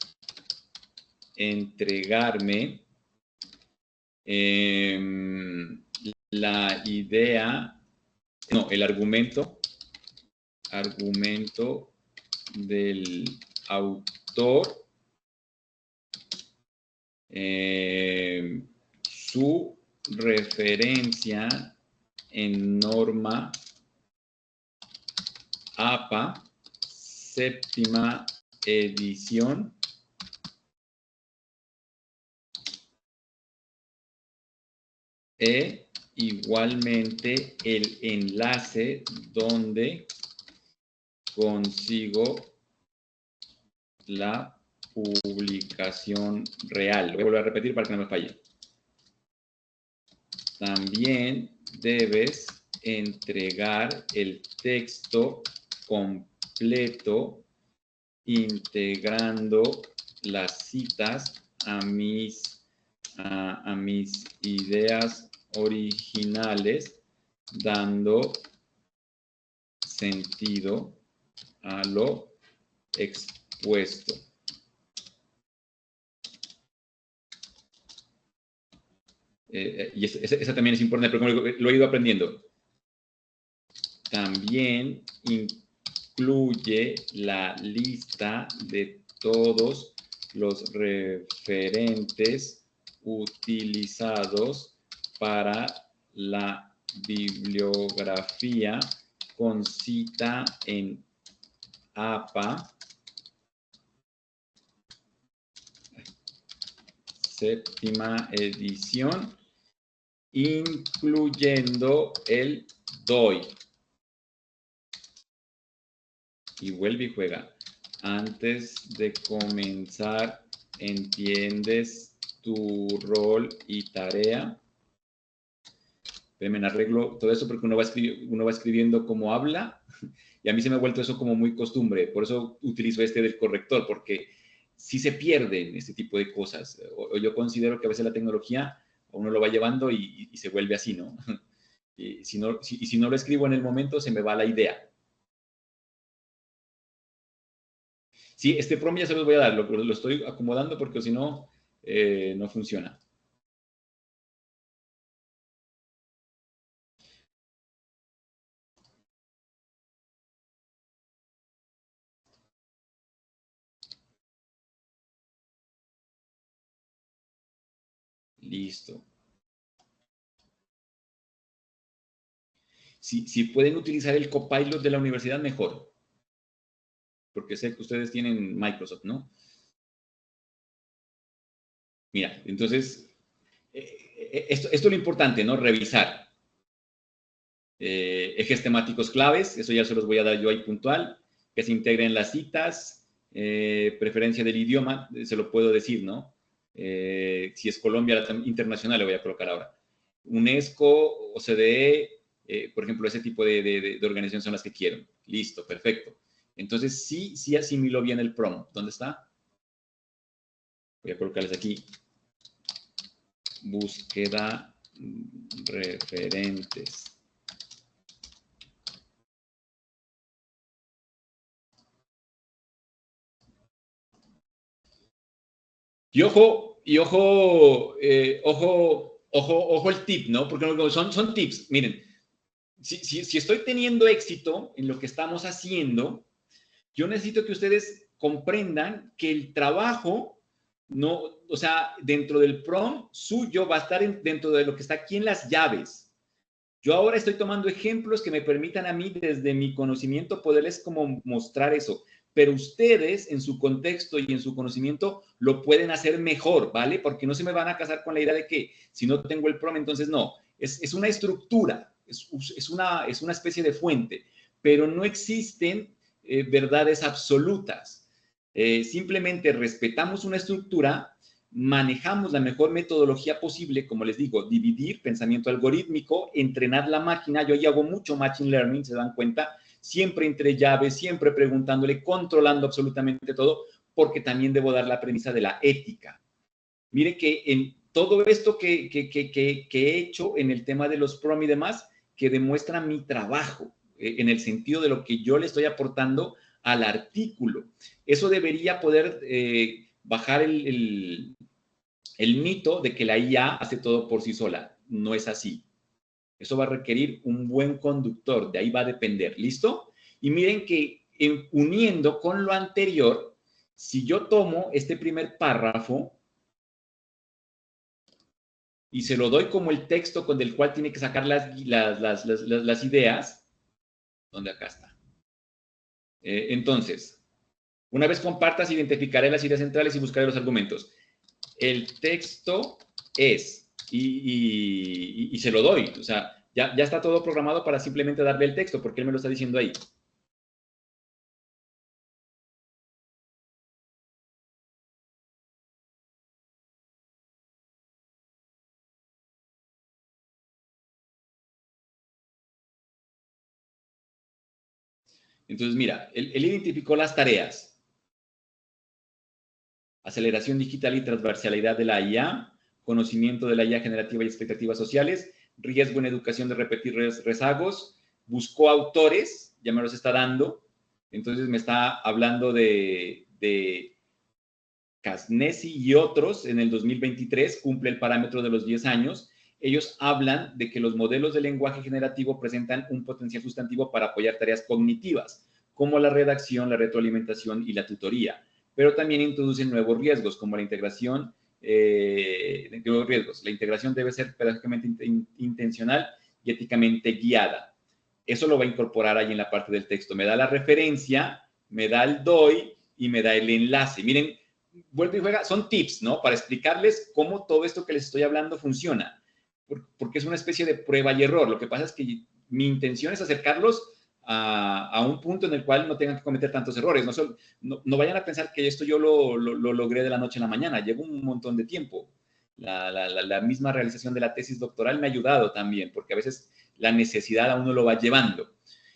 entregarme la idea, no, el argumento del autor, su referencia en norma APA, séptima edición, e igualmente el enlace donde consigo la publicación real. Lo voy a volver a repetir para que no me falle. También debes entregar el texto completo integrando las citas a mis ideas originales, dando sentido a lo expuesto. Y esa también es importante, pero como lo he ido aprendiendo. También incluye la lista de todos los referentes utilizados para la bibliografía con cita en APA, séptima edición, incluyendo el DOI. Y vuelve y juega. Antes de comenzar, ¿entiendes tu rol y tarea? Me arreglo todo eso porque uno va escribiendo como habla, y a mí se me ha vuelto eso como muy costumbre. Por eso utilizo este del corrector, porque sí se pierden este tipo de cosas. O yo considero que a veces la tecnología a uno lo va llevando y se vuelve así, ¿no? Y si no lo escribo en el momento, se me va la idea. Sí, este prompt ya se los voy a dar, lo estoy acomodando porque si no, no funciona. Listo. Si pueden utilizar el Copilot de la universidad, mejor. Porque sé que ustedes tienen Microsoft, ¿no? Mira, entonces, esto es lo importante, ¿no? Revisar. Ejes temáticos claves, eso ya se los voy a dar yo ahí puntual. Que se integren las citas, preferencia del idioma, se lo puedo decir, ¿no? Si es Colombia internacional, le voy a colocar ahora. UNESCO, OCDE, por ejemplo, ese tipo de organizaciones son las que quiero. Listo, perfecto. Entonces, sí asimiló bien el prompt. ¿Dónde está? Voy a colocarles aquí. Búsqueda referentes. Y ojo el tip, ¿no? Porque son tips. Miren, si estoy teniendo éxito en lo que estamos haciendo, yo necesito que ustedes comprendan que el trabajo, no, o sea, dentro del prompt suyo va a estar dentro de lo que está aquí en las llaves. Yo ahora estoy tomando ejemplos que me permitan a mí, desde mi conocimiento, poderles como mostrar eso. Pero ustedes, en su contexto y en su conocimiento, lo pueden hacer mejor, ¿vale? Porque no se me van a casar con la idea de que si no tengo el prompt, entonces no. Es una estructura, es una especie de fuente, pero no existen verdades absolutas. Simplemente respetamos una estructura, manejamos la mejor metodología posible, como les digo, dividir, pensamiento algorítmico, entrenar la máquina. Yo ahí hago mucho machine learning, se dan cuenta, siempre entre llaves, siempre preguntándole, controlando absolutamente todo, porque también debo dar la premisa de la ética. Mire que en todo esto que he hecho en el tema de los prom y demás, que demuestra mi trabajo, en el sentido de lo que yo le estoy aportando al artículo. Eso debería poder bajar el mito de que la IA hace todo por sí sola. No es así. Eso va a requerir un buen conductor, de ahí va a depender. ¿Listo? Y miren que uniendo con lo anterior, si yo tomo este primer párrafo y se lo doy como el texto con el cual tiene que sacar las ideas, donde acá está. Entonces, una vez compartas, identificaré las ideas centrales y buscaré los argumentos. El texto es, y se lo doy, o sea, ya está todo programado para simplemente darle el texto, porque él me lo está diciendo ahí. Entonces, mira, él identificó las tareas. Aceleración digital y transversalidad de la IA, conocimiento de la IA generativa y expectativas sociales, riesgo en educación de repetir rezagos, buscó autores, ya me los está dando, Entonces me está hablando de Cagnesi y otros en el 2023, cumple el parámetro de los 10 años. Ellos hablan de que los modelos de lenguaje generativo presentan un potencial sustantivo para apoyar tareas cognitivas, como la redacción, la retroalimentación y la tutoría, pero también introducen nuevos riesgos, como la integración. Nuevos riesgos. La integración debe ser pedagógicamente intencional y éticamente guiada. Eso lo va a incorporar ahí en la parte del texto. Me da la referencia, me da el DOI y me da el enlace. Miren, vuelve y juega, son tips, ¿no? Para explicarles cómo todo esto que les estoy hablando funciona, porque es una especie de prueba y error. Lo que pasa es que mi intención es acercarlos a un punto en el cual no tengan que cometer tantos errores. No vayan a pensar que esto yo lo logré de la noche a la mañana, llevo un montón de tiempo. La misma realización de la tesis doctoral me ha ayudado también, porque a veces la necesidad a uno lo va llevando.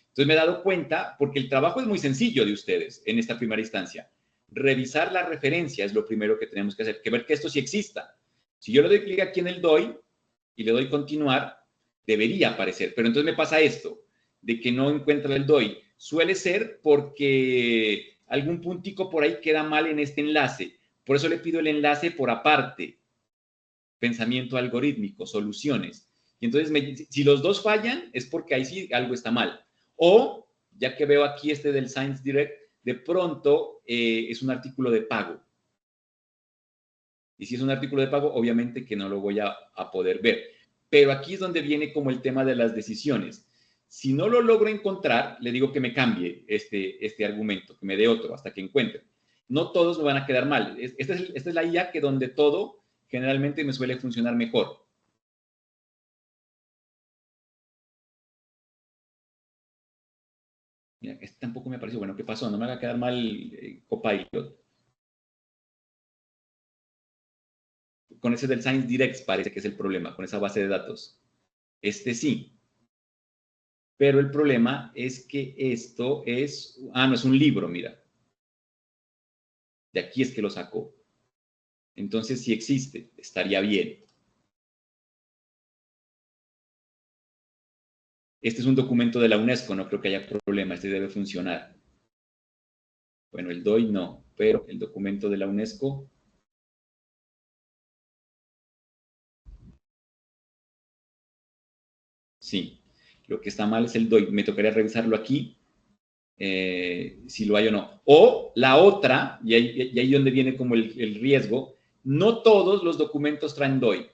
Entonces me he dado cuenta, porque el trabajo es muy sencillo de ustedes en esta primera instancia. Revisar la referencia es lo primero que tenemos que hacer, que ver que esto sí exista. Si yo le doy clic aquí en el DOI y le doy continuar, debería aparecer, pero entonces me pasa esto, de que no encuentra el DOI. Suele ser porque algún puntico por ahí queda mal en este enlace. Por eso le pido el enlace por aparte. Pensamiento algorítmico, soluciones. Y entonces, si los dos fallan, es porque ahí sí algo está mal. O, ya que veo aquí este del Science Direct, de pronto es un artículo de pago. Y si es un artículo de pago, obviamente que no lo voy a poder ver. Pero aquí es donde viene como el tema de las decisiones. Si no lo logro encontrar, le digo que me cambie este argumento, que me dé otro hasta que encuentre. No todos me van a quedar mal. Esta es la IA que donde todo generalmente me suele funcionar mejor. Mira, este tampoco me pareció. Bueno, ¿qué pasó? No me haga quedar mal Copilot. Con ese del Science Direct parece que es el problema, con esa base de datos. Este sí. Pero el problema es que esto es... Ah, no, es un libro, mira. De aquí es que lo sacó. Entonces, si existe, estaría bien. Este es un documento de la UNESCO, no creo que haya problema, este debe funcionar. Bueno, el DOI no, pero el documento de la UNESCO... Sí, lo que está mal es el DOI. Me tocaría revisarlo aquí, si lo hay o no. O la otra, y ahí donde viene como el riesgo, no todos los documentos traen DOI.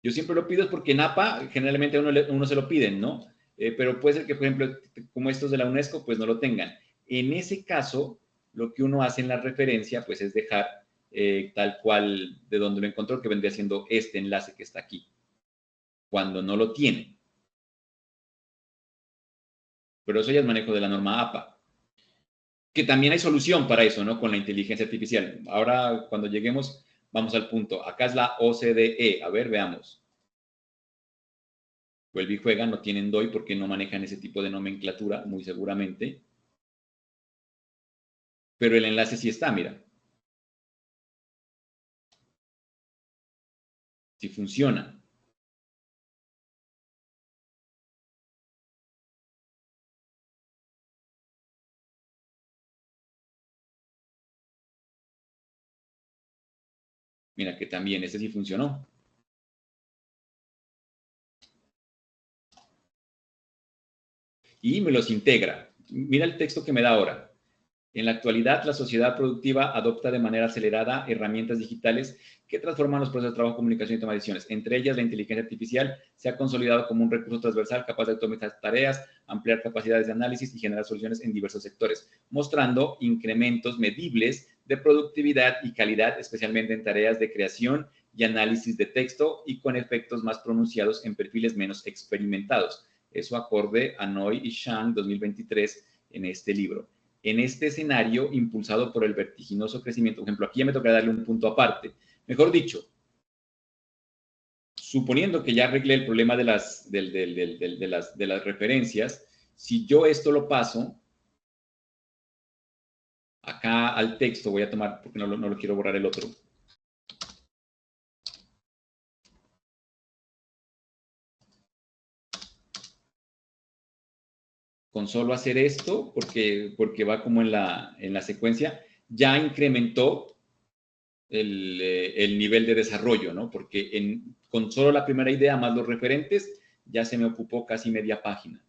Yo siempre lo pido porque en APA generalmente a uno se lo piden, ¿no? Pero puede ser que, por ejemplo, como estos de la UNESCO, pues no lo tengan. En ese caso, lo que uno hace en la referencia, pues es dejar tal cual de donde lo encontró, que vendría siendo este enlace que está aquí, cuando no lo tiene. Pero eso ya es manejo de la norma APA. Que también hay solución para eso, ¿no? Con la inteligencia artificial. Ahora, cuando lleguemos, vamos al punto. Acá es la OCDE. A ver, veamos. Vuelve y juega, no tienen DOI porque no manejan ese tipo de nomenclatura, muy seguramente. Pero el enlace sí está, mira. Sí funciona. Mira que también ese sí funcionó. Y me los integra. Mira el texto que me da ahora. En la actualidad, la sociedad productiva adopta de manera acelerada herramientas digitales que transforman los procesos de trabajo, comunicación y toma de decisiones. Entre ellas, la inteligencia artificial se ha consolidado como un recurso transversal capaz de automatizar tareas, ampliar capacidades de análisis y generar soluciones en diversos sectores, mostrando incrementos medibles de productividad y calidad, especialmente en tareas de creación y análisis de texto y con efectos más pronunciados en perfiles menos experimentados. Eso acorde a Noy y Shang 2023 en este libro. En este escenario impulsado por el vertiginoso crecimiento, por ejemplo, aquí ya me toca darle un punto aparte. Mejor dicho, suponiendo que ya arreglé el problema de las referencias, si yo esto lo paso acá al texto, voy a tomar, porque no lo quiero borrar el otro. con solo hacer esto, porque va como en la secuencia, ya incrementó el nivel de desarrollo, ¿no? Porque con solo la primera idea más los referentes, ya se me ocupó casi media página,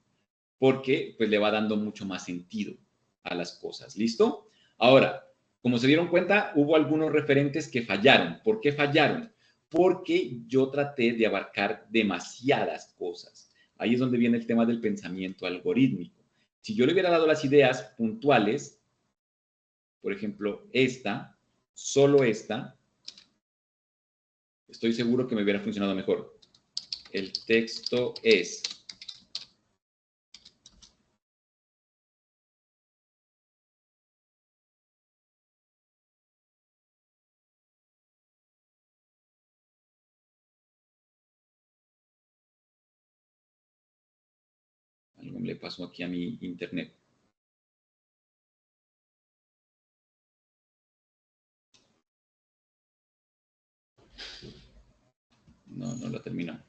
porque pues le va dando mucho más sentido a las cosas. ¿Listo? Ahora, como se dieron cuenta, hubo algunos referentes que fallaron. ¿Por qué fallaron? Porque yo traté de abarcar demasiadas cosas. Ahí es donde viene el tema del pensamiento algorítmico. Si yo le hubiera dado las ideas puntuales, por ejemplo, solo esta, estoy seguro que me hubiera funcionado mejor. El texto es... Algo le pasó aquí a mi internet. No la terminó.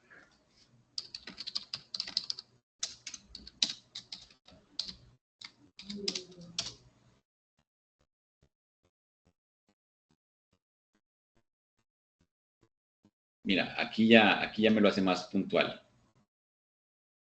Mira, aquí ya me lo hace más puntual.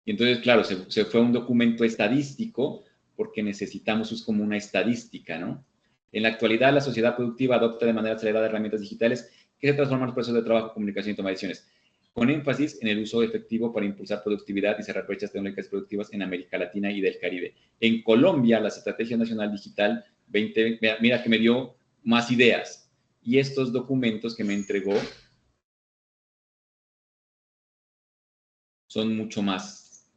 Y entonces, claro, se fue a un documento estadístico porque necesitamos, es como una estadística, ¿no? En la actualidad, la sociedad productiva adopta de manera acelerada herramientas digitales que se transforman en los procesos de trabajo, comunicación y toma de decisiones, con énfasis en el uso efectivo para impulsar productividad y cerrar brechas tecnológicas productivas en América Latina y del Caribe. En Colombia, la Estrategia Nacional Digital 20, mira que me dio más ideas. Y estos documentos que me entregó son mucho más,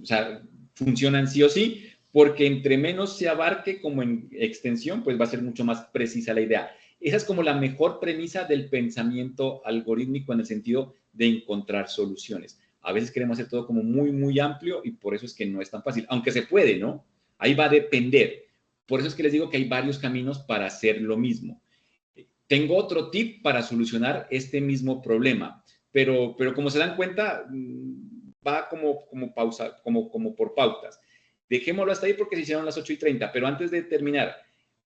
o sea, funcionan sí o sí, porque entre menos se abarque como en extensión, pues va a ser mucho más precisa la idea. Esa es como la mejor premisa del pensamiento algorítmico en el sentido de encontrar soluciones. A veces queremos hacer todo como muy, muy amplio y por eso es que no es tan fácil, aunque se puede, ¿no? Ahí va a depender. Por eso es que les digo que hay varios caminos para hacer lo mismo. Tengo otro tip para solucionar este mismo problema, pero como se dan cuenta, va como pausa, como por pautas. Dejémoslo hasta ahí porque se hicieron las 8:30, pero antes de terminar,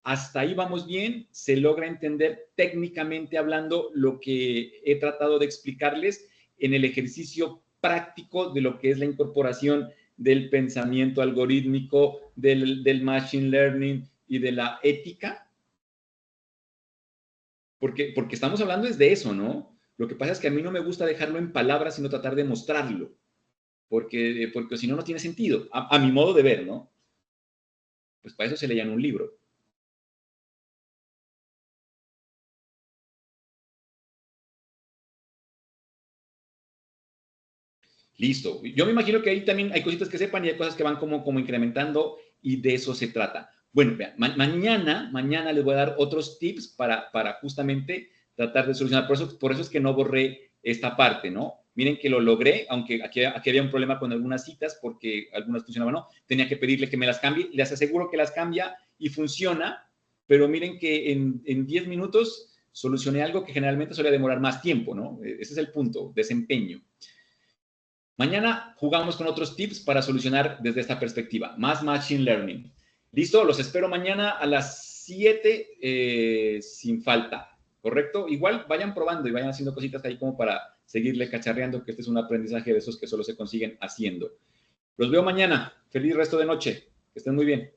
hasta ahí vamos bien, se logra entender técnicamente hablando lo que he tratado de explicarles en el ejercicio práctico de lo que es la incorporación del pensamiento algorítmico, del machine learning y de la ética. Porque estamos hablando es de eso, ¿no? Lo que pasa es que a mí no me gusta dejarlo en palabras, sino tratar de mostrarlo, porque si no, no tiene sentido, a mi modo de ver, ¿no? Pues para eso se leían un libro. Listo. Yo me imagino que ahí también hay cositas que sepan y hay cosas que van como incrementando y de eso se trata. Bueno, vean, mañana les voy a dar otros tips para justamente tratar de solucionar. Por eso es que no borré esta parte, ¿no? Miren que lo logré, aunque aquí había un problema con algunas citas porque algunas funcionaban, ¿no? Tenía que pedirle que me las cambie. Les aseguro que las cambia y funciona, pero miren que en 10 minutos solucioné algo que generalmente suele demorar más tiempo, ¿no? Ese es el punto, desempeño. Mañana jugamos con otros tips para solucionar desde esta perspectiva, más Machine Learning. ¿Listo? Los espero mañana a las 7 sin falta, ¿correcto? Igual vayan probando y vayan haciendo cositas ahí como para seguirle cacharreando, que este es un aprendizaje de esos que solo se consiguen haciendo. Los veo mañana. Feliz resto de noche. Que estén muy bien.